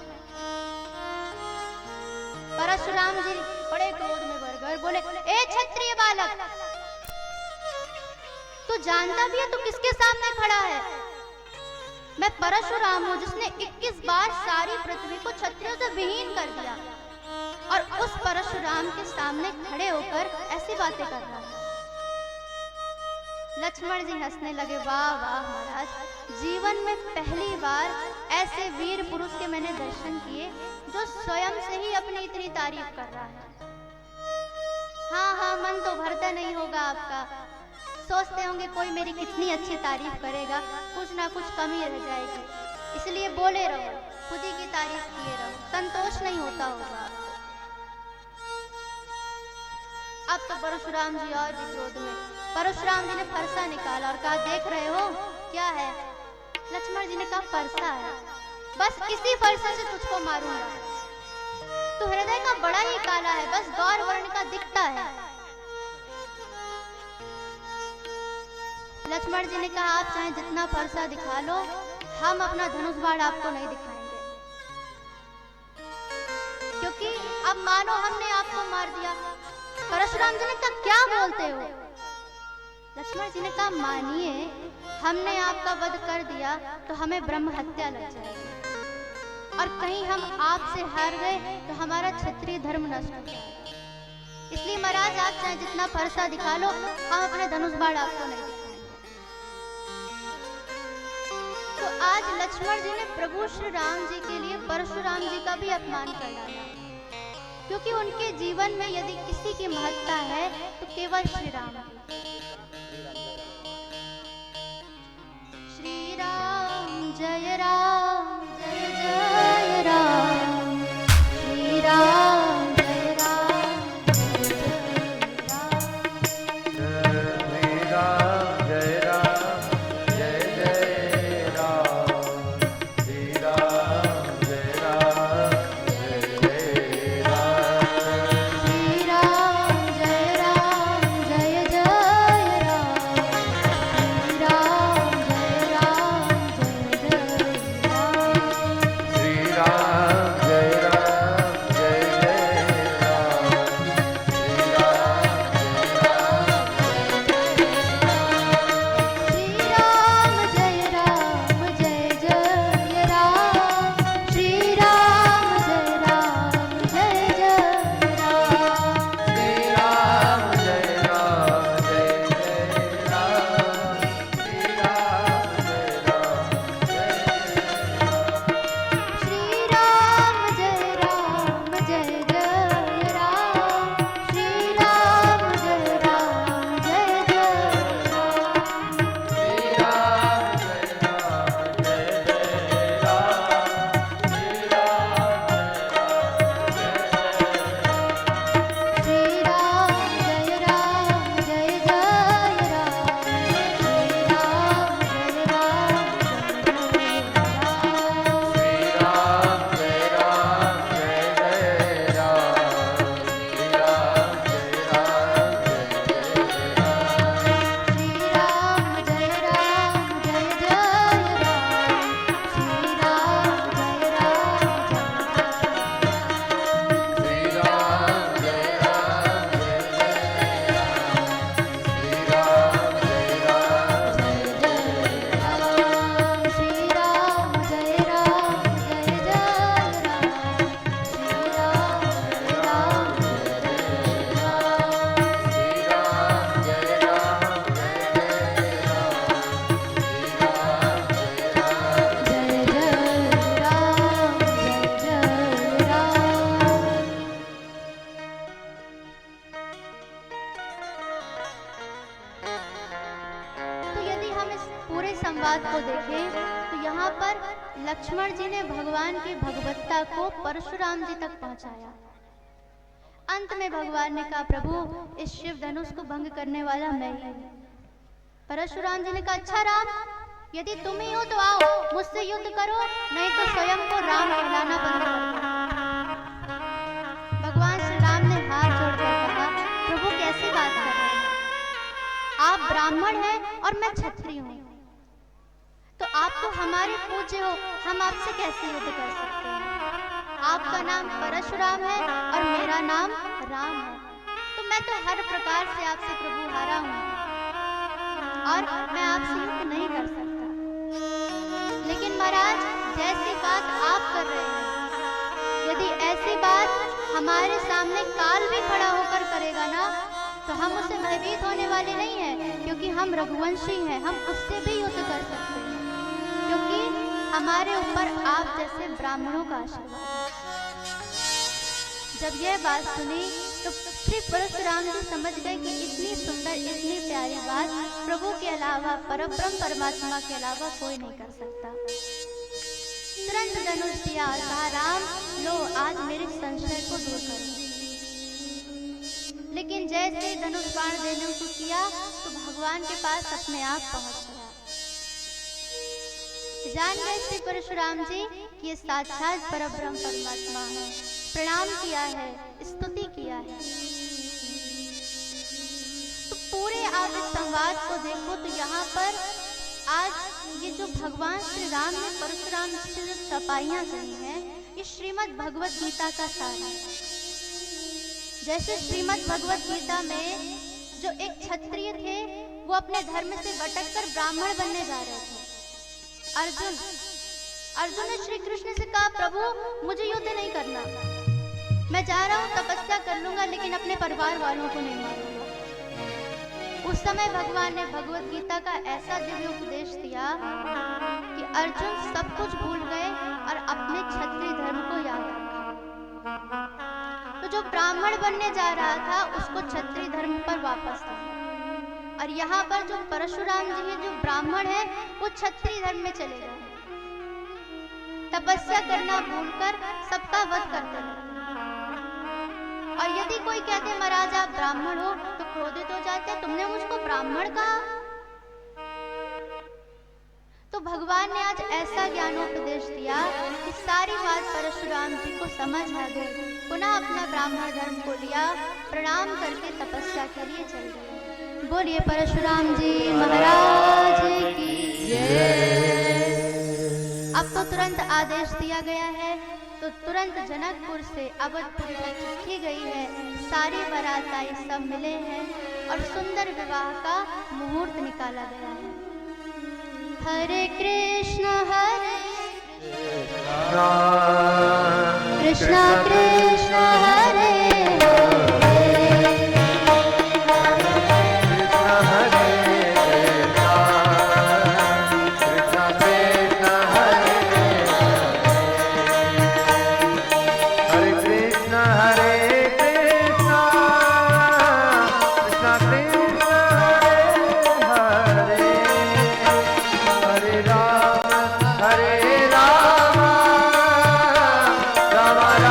परशुराम जी बड़े क्रोध में भर गए, बोले ए क्षत्रिय बालक, तू जानता भी है तू किसके सामने खड़ा है? मैं परशुराम हूँ जिसने 21 बार सारी पृथ्वी को क्षत्रियों से विहीन कर दिया और उस परशुराम के सामने खड़े होकर ऐसी बातें कर रहा है। लक्ष्मण जी हंसने लगे, वाह वाह महाराज, जीवन में पहली बार ऐसे वीर पुरुष के मैंने दर्शन किए जो स्वयं से ही अपनी इतनी तारीफ कर रहा है। हाँ हाँ, मन तो भरता नहीं होगा आपका, सोचते होंगे कोई मेरी कितनी अच्छी तारीफ करेगा, कुछ ना कुछ कमी रह जाएगी, इसलिए बोले रहो, खुद ही की तारीफ किए रहो, संतोष नहीं होता होगा आपको। अब तो परशुराम जी और भी क्रोध में, परशुराम जी ने फरसा निकाला और कहा देख रहे हो क्या है? लक्ष्मण जी ने कहा फरसा है, बस इसी फरसे से तुझको मारूंगा। तू हृदय का बड़ा ही काला है, बस गौर वर्ण का दिखता है। लक्ष्मण जी ने कहा आप चाहे जितना फरसा दिखा लो, हम अपना धनुष बाण आपको नहीं दिखाएंगे, क्योंकि अब मानो हमने आपको मार दिया। परशुराम जी ने कहा क्या बोलते हो? लक्ष्मण जी ने कहा मानिए हमने आपका वध कर दिया तो हमें ब्रह्म हत्या लग जाएगी, और कहीं हम आपसे हार गए तो हमारा क्षत्रिय धर्म नष्ट हो जाएगा। इसलिए महाराज आप चाहे जितना फरसा दिखा लो, हम अपने धनुष बाण आपको नहीं दिखाएंगे। तो आज लक्ष्मण जी ने प्रभु श्री राम जी के लिए परशुराम जी का भी अपमान कर डाला, क्योंकि उनके जीवन में यदि किसी की महत्ता है तो केवल श्री राम की। श्री राम जय राम जय जय राम, श्री राम जय राम जय जय राम, जय राम जय जय राम, श्री राम जय राम जय जय राम, श्री राम जय जय हम इस पूरे संवाद को देखें तो यहाँ पर लक्ष्मण जी ने भगवान की भगवत्ता को परशुराम जी तक पहुँचाया। अंत में भगवान ने कहा, प्रभु इस शिव धनुष को भंग करने वाला मैं ही हूँ। परशुराम जी ने कहा, अच्छा राम, यदि तुम ही हो तो आओ मुझसे युद्ध करो, नहीं तो स्वयं को राम कहलाना बंद कर दो। भगवान श्री राम ने हाथ जोड़कर कहा, प्रभु कैसी बात कर रहे हैं? आप ब्राह्मण हैं और मैं क्षत्रिय हूँ, तो आप तो हमारे पूज्य हो, हम आपसे कैसे युद्ध कर सकते हैं? आपका नाम परशुराम है और मेरा नाम राम है, तो मैं तो हर प्रकार से आपसे प्रभु हारा हूँ और मैं आपसे युद्ध नहीं कर सकता। लेकिन महाराज, जैसी बात आप कर रहे हैं, यदि ऐसी बात हमारे सामने काल भी खड़ा होकर करेगा ना, तो हम उससे भयभीत होने वाले नहीं हैं, क्योंकि हम रघुवंशी हैं, हम उससे भी युद्ध कर सकते हैं, क्योंकि हमारे ऊपर आप जैसे ब्राह्मणों का आशीर्वाद है। जब यह बात सुनी तो श्री परशुराम जी समझ गए कि इतनी सुंदर, इतनी प्यारी बात प्रभु के अलावा, परब्रह्म परमात्मा के अलावा कोई नहीं कर सकता। तुरंत धनुष दिया और कहा, राम लो, आज मेरे संशय को दूर करो। लेकिन जैसे धनुष बाण देने को किया तो भगवान के पास अपने आप पहुंच गया। जान गए श्री परशुराम जी कि ये साक्षात परब्रह्म परमात्मा है। प्रणाम किया है, स्तुति किया है। तो पूरे आप इस संवाद को देखो तो यहाँ पर आज ये जो भगवान श्री राम ने परशुराम से जो चपाइयाँ कही हैं, ये श्रीमद् भगवत गीता का सार है। जैसे श्रीमद् भगवत गीता में जो एक क्षत्रिय थे, वो अपने धर्म से भटककर ब्राह्मण बनने जा रहे थे। अर्जुन ने श्री कृष्ण से कहा, प्रभु मुझे युद्ध नहीं करना, मैं जा रहा हूँ, तपस्या कर लूंगा, लेकिन अपने परिवार वालों को नहीं मारूंगा। उस समय भगवान ने भगवत गीता का ऐसा दिव्य उपदेश दिया कि अर्जुन सब कुछ भूल गए और अपने क्षत्रिय धर्म को याद रखा। तो जो ब्राह्मण बनने जा रहा था, उसको क्षत्रिय धर्म पर वापस लाया। और यहाँ पर जो परशुराम जी हैं, जो ब्राह्मण है, वो क्षत्रिय धर्म में चले गए, तपस्या करना भूलकर सबका वध करते रहे। और यदि कोई कहते महाराज आप ब्राह्मण हो, तो क्रोधित हो जाते, तुमने मुझको ब्राह्मण कहा। तो भगवान ने आज ऐसा ज्ञानोपदेश दिया कि सारी बात परशुराम जी को समझ आ गई। पुनः अपना ब्राह्मण धर्म को लिया, प्रणाम करके तपस्या के लिए चल गए। बोलिए परशुराम जी महाराज की जय। अब तो तुरंत आदेश दिया गया है, तो तुरंत जनकपुर से अवधपुर तक चिट्ठी गई है, सारी बारात आई, सब मिले हैं और सुंदर विवाह का मुहूर्त निकाला गया है। हरे कृष्ण कृष्ण कृष्ण हरे Rama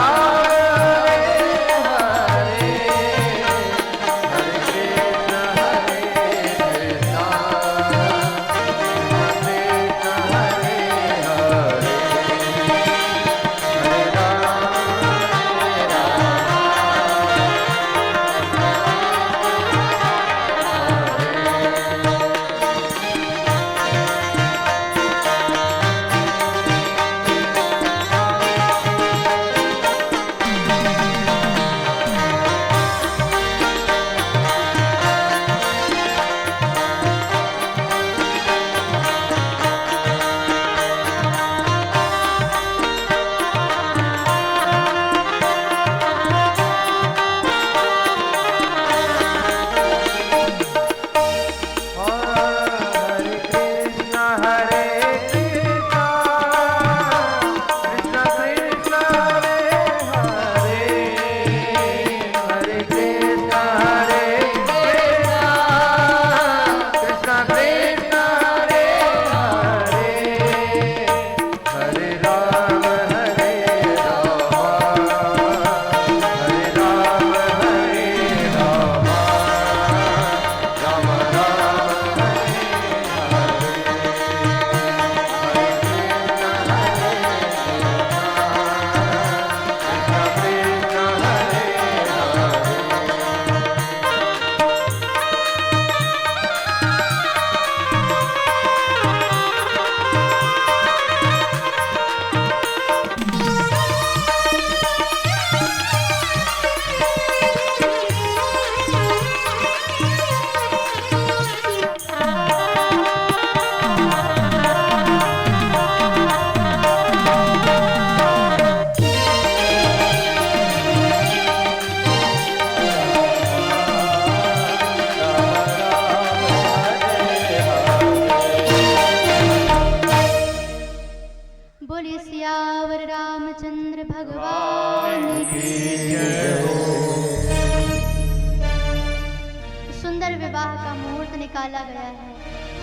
निकाला गया है।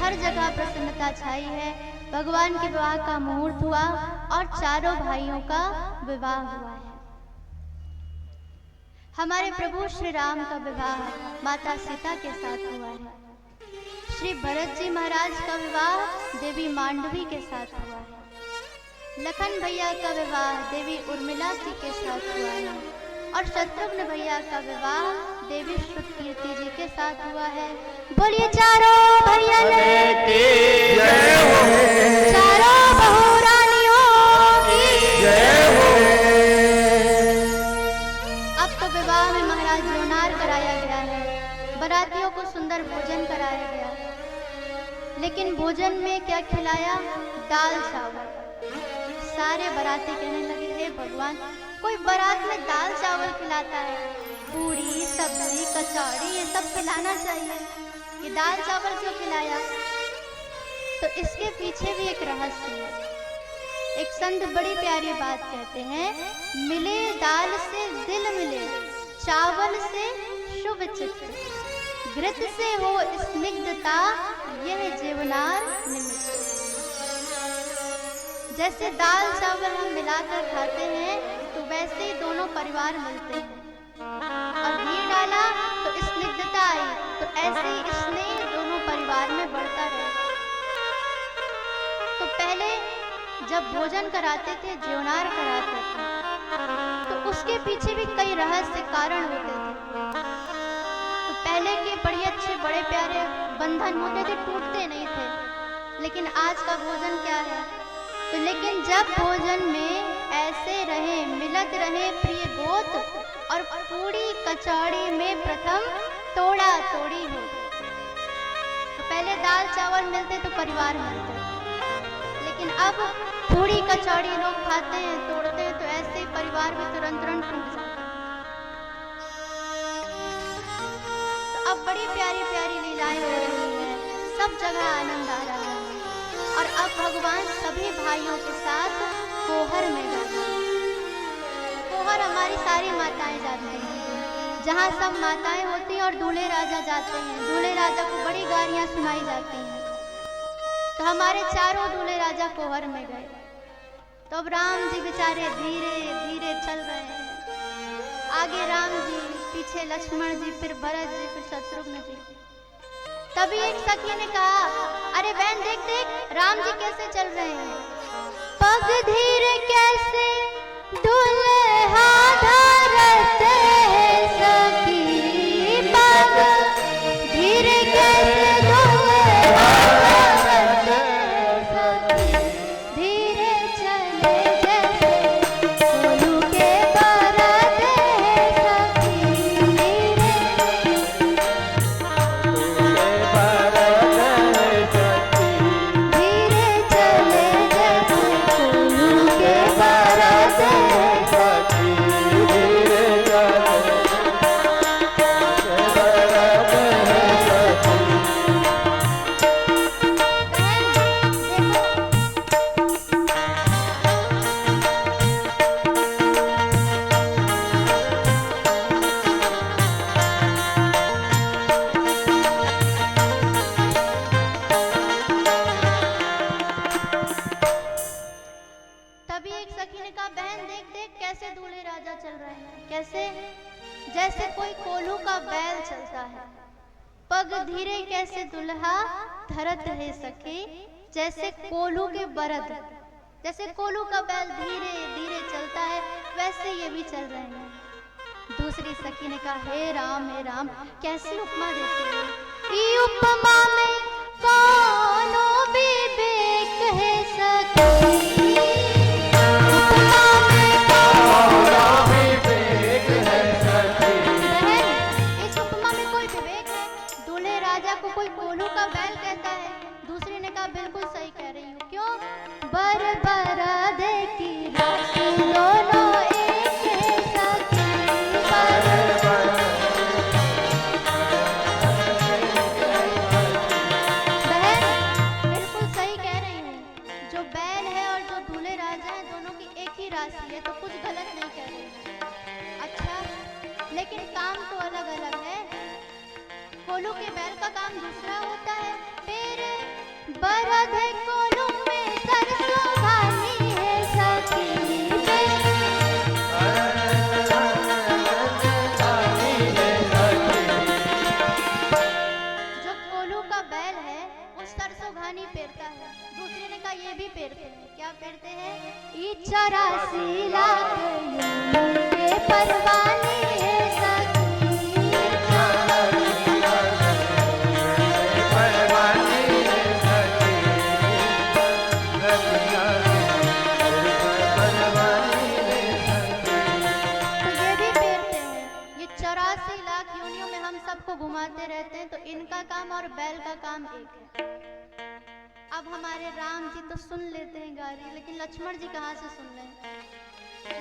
हर जगह प्रसन्नता छाई है। भगवान के विवाह का मुहूर्त हुआ और चारों भाइयों का विवाह हुआ है। हमारे प्रभु श्री राम का विवाह माता सीता के साथ हुआ है। श्री भरत जी महाराज का विवाह देवी मांडवी के साथ हुआ है। लखन भैया का विवाह देवी उर्मिला जी के साथ हुआ है और शत्रुघ्न भैया का विवाह देवी श्रुतकीर्ति जी के साथ हुआ है। बोलिए चारों भैया की जय हो, चारों बहू रानियों की जय हो। अब तो विवाह में महाराज जोनार कराया गया है। बारातियों को सुंदर भोजन कराया गया, लेकिन भोजन में क्या खिलाया? दाल चावल। सारे बाराती कहने लगे, हे भगवान, कोई बारात में दाल चावल खिलाता है? पूरी सब्जी कचौड़ी ये सब खिलाना चाहिए, ये दाल चावल क्यों खिलाया? तो इसके पीछे भी एक रहस्य है। एक संत बड़ी प्यारी बात कहते हैं, मिले दाल से दिल मिले, चावल से शुभ चित्त, घृत से हो स्निग्धता, यह जीवनार निमित्त। जैसे दाल चावल हम मिलाकर खाते हैं तो वैसे ही दोनों परिवार मिलते हैं। और घी डाला तो स्निग्धता आई, तो ऐसे ही स्नेह दोनों परिवार में बढ़ता रहे। तो पहले जब भोजन कराते थे, ज्योनार कराते थे, तो उसके पीछे भी कई रहस्य कारण होते थे। तो पहले के बड़े अच्छे बड़े प्यारे बंधन होते थे, टूटते नहीं थे। लेकिन आज का भोजन क्या है? तो लेकिन जब भोजन में ऐसे रहे, मिलत रहे प्रिय गोत, और पूरी कचौड़ी में प्रथम तोड़ा तोड़ी हो। तो पहले दाल चावल मिलते तो परिवार मिलते, लेकिन अब पूरी कचौड़ी लोग खाते हैं, तोड़ते हैं, तो ऐसे ही परिवार भी तुरंत तुरंत टूट जाता है। तो अब बड़ी प्यारी प्यारी लीलाएं हो रही है, सब जगह आनंद आ रहा है। और अब भगवान सभी भाइयों के साथ कोहर में जाते हैं। कोहर हमारी सारी माताएं जाती हैं, जहाँ सब माताएं होती हैं और दूल्हे राजा जाते हैं। दूल्हे राजा को बड़ी गालियाँ सुनाई जाती हैं। तो हमारे चारों दूल्हे राजा कोहर में गए। तो अब राम जी बेचारे धीरे धीरे चल रहे हैं। आगे राम जी, पीछे लक्ष्मण जी, फिर भरत जी, फिर शत्रुघ्न जी। तभी एक सखी ने कहा, अरे बहन देख देख, राम जी कैसे चल रहे हैं। पग धीरे कैसे दुल्हा धरते सखी, पग धीरे कैसे दुल्हा धरते सखी, धीरे चले जैसे कोलू के बरते सखी, धीरे जैसे कोई कोल्हू का बैल चलता है। पग धीरे कैसे दुल्हा धरत है सखी, जैसे कोल्हू के बरद, जैसे कोल्हू का बैल धीरे धीरे चलता है, वैसे ये भी चल रहे हैं। दूसरी सखी ने कहा, हे राम कैसी उपमा देते हो? ई उपमा में कौनो विवेक है सखी, उपमा में कौनो विवेक है सखी। बहन, इस उपमा में कोई विवेक है? दूल्हे राजा को कोई कोल्हू का बैल कहता है। दूसरी ने कहा, बिल्कुल सही कह रही हूँ। क्यों? बरबरा देखी राशि दोनों एक है सखी, बहन बिल्कुल सही कह रही हूँ। जो बैल है और जो दूल्हे राजा है, दोनों की एक ही राशि है, तो कुछ गलत नहीं कह रही हूँ। अच्छा, लेकिन काम तो अलग अलग है। कोल्हू के बैल का काम दूसरा होता सरसों घानी पेरता है। दूसरे ने कहा ये भी पेरते हैं। क्या पेरते हैं? 84 लाख योनि के परवाने हैं सखी। सबको घुमाते रहते हैं, तो इनका काम और बैल का काम एक है। अब हमारे राम जी तो सुन लेते हैं गाली, लेकिन लक्ष्मण जी कहाँ से सुन रहे हैं?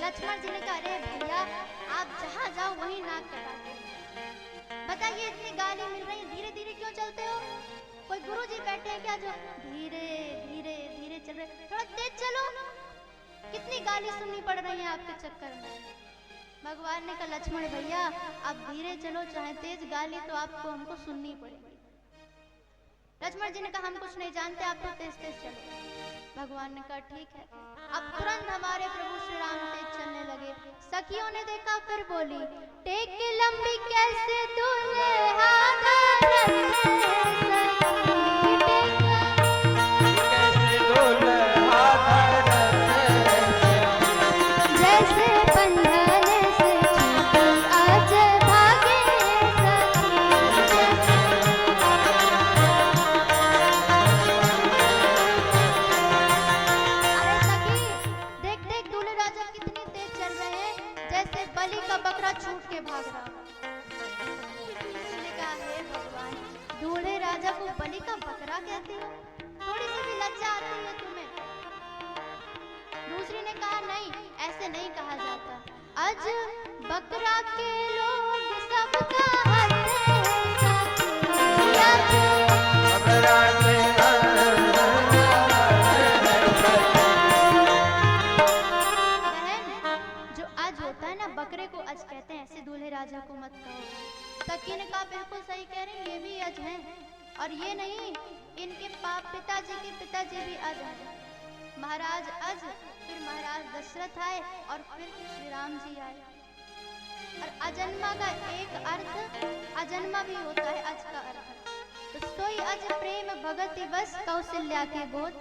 लक्ष्मण जी ने कहा अरे भैया आप जहाँ जाओ वहीं नाक कटाते हैं। बताइए इतनी गाली मिल रही है, धीरे धीरे क्यों चलते हो? कोई गुरु जी बैठे हैं क्या जो धीरे धीरे धीरे चल रहे? थोड़ा तेज चलो। कितनी गाली सुननी पड़ रही है आपके चक्कर में। भगवान ने कहा लक्ष्मण भैया आप धीरे चलो चाहे तेज, गाली तो आपको हमको सुननी पड़ेगी। लक्ष्मण जी ने कहा हम कुछ नहीं जानते, आप तो तेज तेज चलो। भगवान ने कहा ठीक है। अब तुरंत हमारे प्रभु श्री राम तेज चलने लगे। सखियों ने देखा फिर बोली टेक लंबी कैसे दुल्हा छूट के भाग रहा। उसने कहा हे भगवान दूल्हे राजा को बलि का बकरा कहते हो? थोड़ी सी भी लज्जा आती है तुम्हें? दूसरी ने कहा नहीं ऐसे नहीं कहा जाता। आज बकरा के लोग सब कहते बकरे को अज कहते हैं, ऐसे दूल्हे राजा को मत कहो। सखी ने कहा बिल्कुल सही कह रहे हैं, ये भी अज हैं। और ये नहीं इनके पिताजी के पिताजी भी अज हैं। महाराज अज, फिर महाराज दशरथ आए और फिर श्री राम जी आए। और अजन्मा का एक अर्थ अजन्मा भी होता है अज का अर्थ। तो सोई अज प्रेम भगति बस कौशल्या के गोद।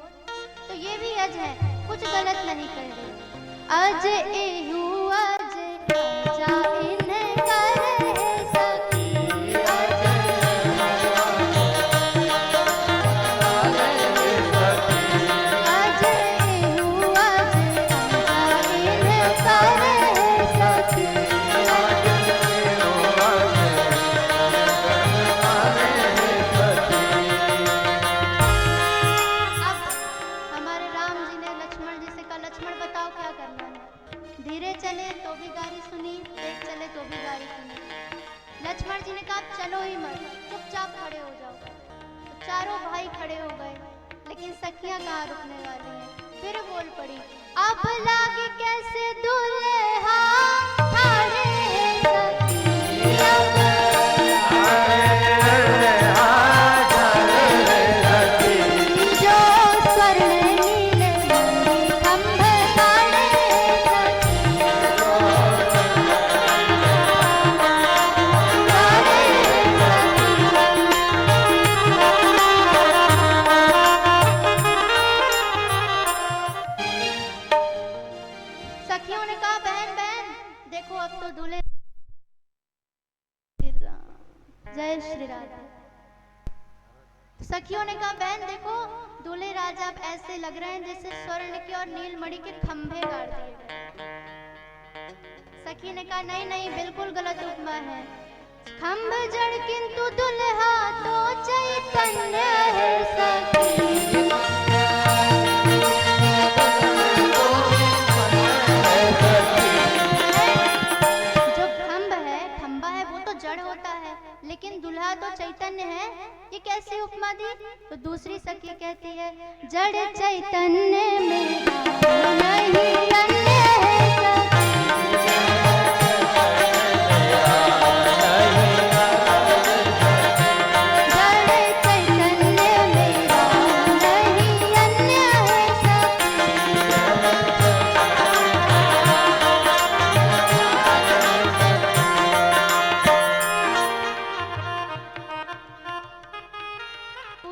तो ये भी अज है, कुछ गलत नहीं कर रहे। अज एहू अज लक्ष्मण जी ने कहा चलो ही मत, चुपचाप खड़े हो जाओ। तो चारों भाई खड़े हो गए, लेकिन सखियां कहाँ रुकने वाली हैं। फिर बोल पड़ी अब लागे कैसे दुल्हा खड़े जय श्री राधे। सखियों ने कहा बहन देखो दूल्हे राजा अब ऐसे लग रहे हैं जैसे स्वर्ण के और नीलमणि के खंभे गाड़ दिए गए। सखी ने कहा नहीं नहीं बिल्कुल गलत उपमा है। खंभ जड़ किंतु दुल्हा तो चैतन्य है सखी। जो खंभा है वो तो जड़ होता है, लेकिन दूल्हा तो चैतन्य है। ये कैसी उपमा दी? तो दूसरी सखी कहती है जड़ चैतन्य में नहीं अन्य है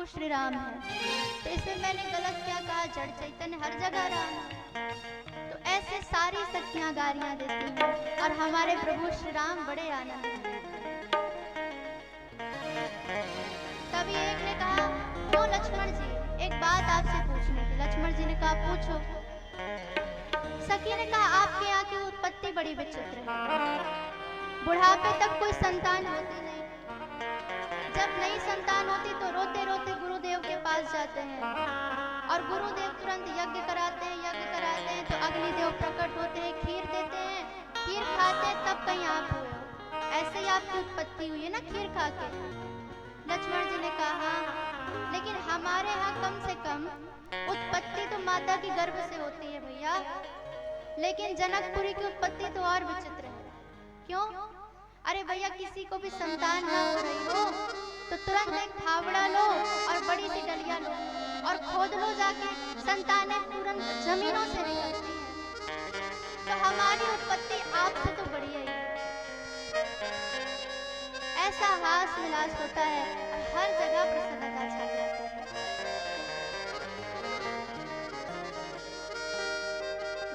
श्री राम है। है। तो इसमें मैंने गलत क्या कहा? जड़ चैतन्य हर जगह राम है। तो ऐसे सारी सखियां गालियां देती हैं और हमारे प्रभु श्री राम बड़े आनंद में। तभी एक ने कहा, क्यों लक्ष्मण जी, एक बात आपसे पूछनी थी। लक्ष्मण जी ने कहा, पूछो। सखी ने कहा, आपके यहाँ की उत्पत्ति बड़ी विचित्र है। बुढ़ापे तक कोई संतान होती नहीं। जब नई संतान होती तो रोते रोते गुरुदेव के पास जाते हैं और गुरुदेव तुरंत यज्ञ कराते हैं तो अग्निदेव प्रकट होते हैं, खीर देते हैं, खीर खाते हैं, तब कहीं आप हुए हो। ऐसे ही आपकी उत्पत्ति हुई है ना, खीर खा के। लक्ष्मण जी ने कहा, लेकिन हमारे यहाँ कम से कम उत्पत्ति तो माता की गर्भ से होती है भैया, लेकिन जनकपुरी की उत्पत्ति तो और विचित्र है। क्यों? अरे भैया, किसी को भी संतान ना हो रही हो तो तुरंत एक फावड़ा लो और बड़ी सी डलिया लो और खोद लो जाके, संतानें तुरंत जमीनों से निकलती हैं। तो हमारी उत्पत्ति आपसे तो बड़ी है। ऐसा हास विलास होता है और हर जगह प्रसन्नता छा जाती है।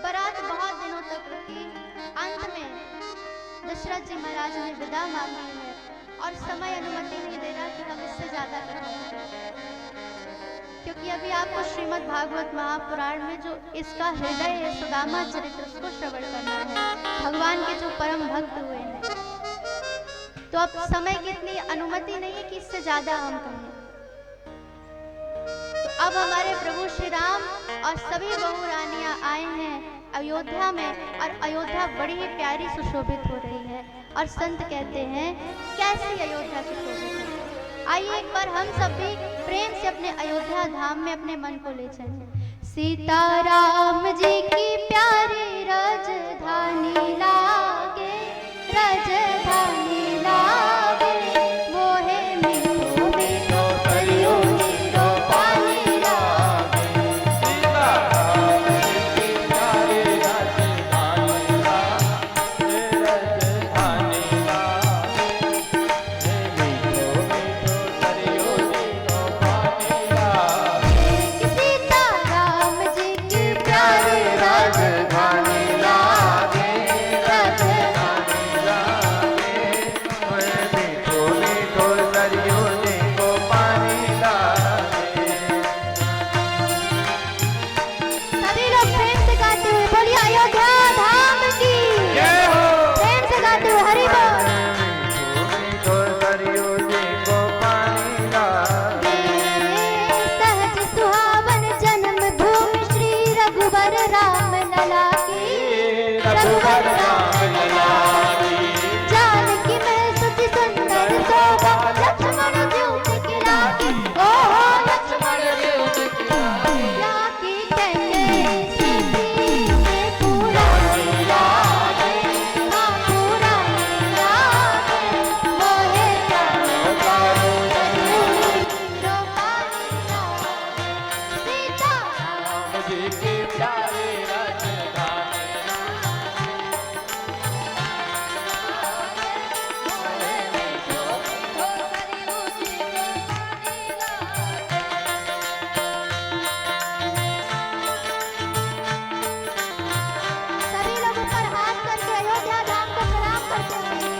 बारात बहुत दिनों तक रुकी। अंत में दशरथ जी महाराज ने विदा मांगी है और समय अनुमति नहीं दे रहा कि हम इससे ज्यादा करें, क्योंकि अभी आपको श्रीमद् भागवत महापुराण में जो इसका हृदय है, सुदामा चरित्र, उसको श्रवण करना है। भगवान के जो परम भक्त हुए हैं, तो अब समय की इतनी अनुमति नहीं है कि इससे ज्यादा हम कहें। तो अब हमारे प्रभु श्री राम और सभी बहु रानियां आए हैं अयोध्या में और अयोध्या बड़ी ही प्यारी सुशोभित हो रही है। और संत कहते हैं, कैसी अयोध्या सुशोभित है। आइए एक बार हम सब भी प्रेम से अपने अयोध्या धाम में अपने मन को ले चलें। सीताराम जी की प्यारी राजधानी लागे, राजधानी लागे, मोहे मीठो मीठो करियो मीठो पानी लागे। सीताराम जी की प्यारी राजधानी लागे, राजधानी लागे, मीठो मीठो करियो मीठो पानी लागे। सीताराम जी की प्यारी राजधानी लागे, राजधानी लागे, मीठो मीठो करियो मीठो पानी लागे। सभी लोग प्रेम से गाते हुए बोलिए अयोध्या धाम की जय हो। प्रेम से गाते हुए हरि बोल। मीठो करियो मीठो पानी लागे। सहज सुहावन जन्म भूमि श्री रघुवर राम लला की, रघुवर राम लला की, जानकी में सुति सुंदर शोभा, लक्ष्मण ज्योत की लागी। ओहो लक्ष्मण ज्योत की लागी, कहने सीधी से पूरा लागे, हाँ पूरा लागे, मोहे चारों चारों रो पानी लागे। सीता राम जी की प्यारी राजधानी सभी लोग ऊपर हाथ करके अयोध्या धाम को प्रणाम करते हैं।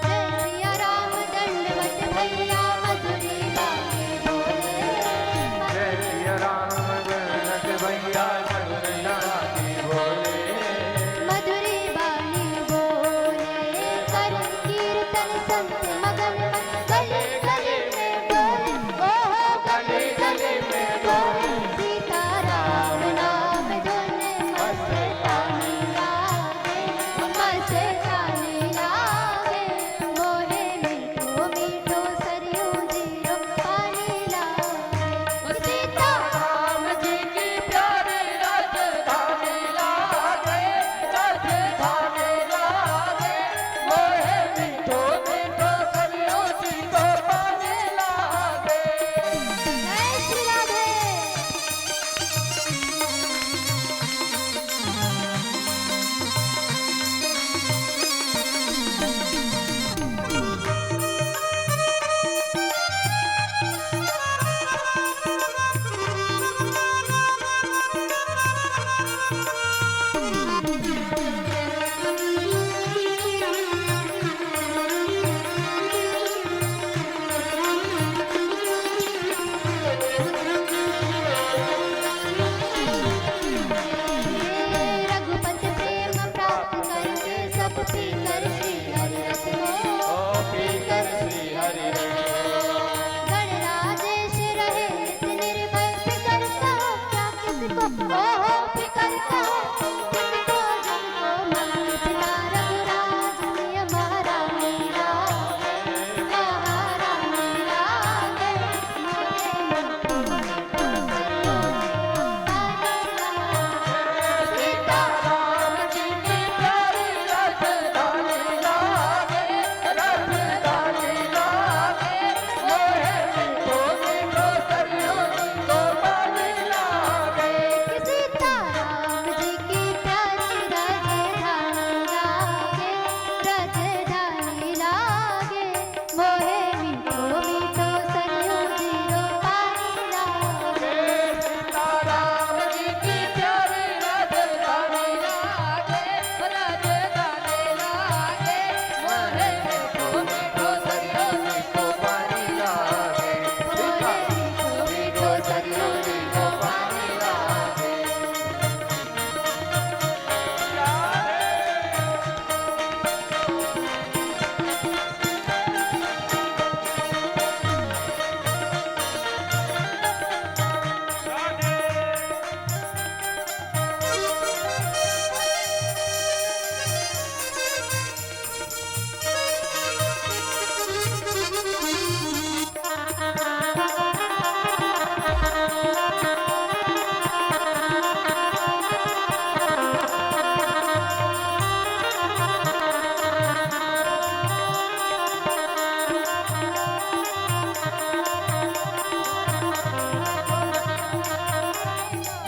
जय सिया राम दंडवत भैया मधुरी बागे बोले। जय सिया राम जनक भैया मधुरैया की बोले। मधुरी बानी बोले, कर कीर्तन संत मगन मन, गली गली में बोले, ओहो गली गली में बोले। सीताराम नाम धुन मस्तानी लागे, पीकर श्री हरि रस को, ओ पीकर श्री हरि रस को। गणराजेश रहे नित निर्भय, फिकर कहो क्या किसको, ओहो फिकर कहो किसको, जिनको मन पिता रघुराज सिय महारानी लागे, महारानी लागे, मोरे मन को सीता राम जी की प्यारी राजधानी लागे, राजधानी लागे, मोहे मीठो मीठो सरयू को पानी लागे। सीता राम जी की प्यारी राजधानी लागे, राजधानी लागे, मोहे मीठो मीठो सरयू जीरो पानी लागे। सीता राम जी की प्यारी राजधानी लागे, राजधानी लागे, मोहे मीठो मीठो सरयू को पानी लागे। सीता मीठो सरयू को पानी लागे।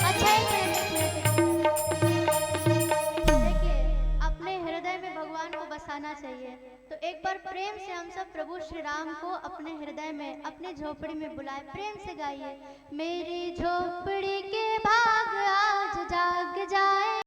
अच्छा एक देखिए, अपने हृदय में भगवान को बसाना चाहिए। तो एक बार प्रेम से हम सब प्रभु श्री राम को अपने हृदय में, अपनी झोपड़ी में बुलाए, प्रेम से गाइए। मेरी झोपड़ी के भाग आज जाग जाए।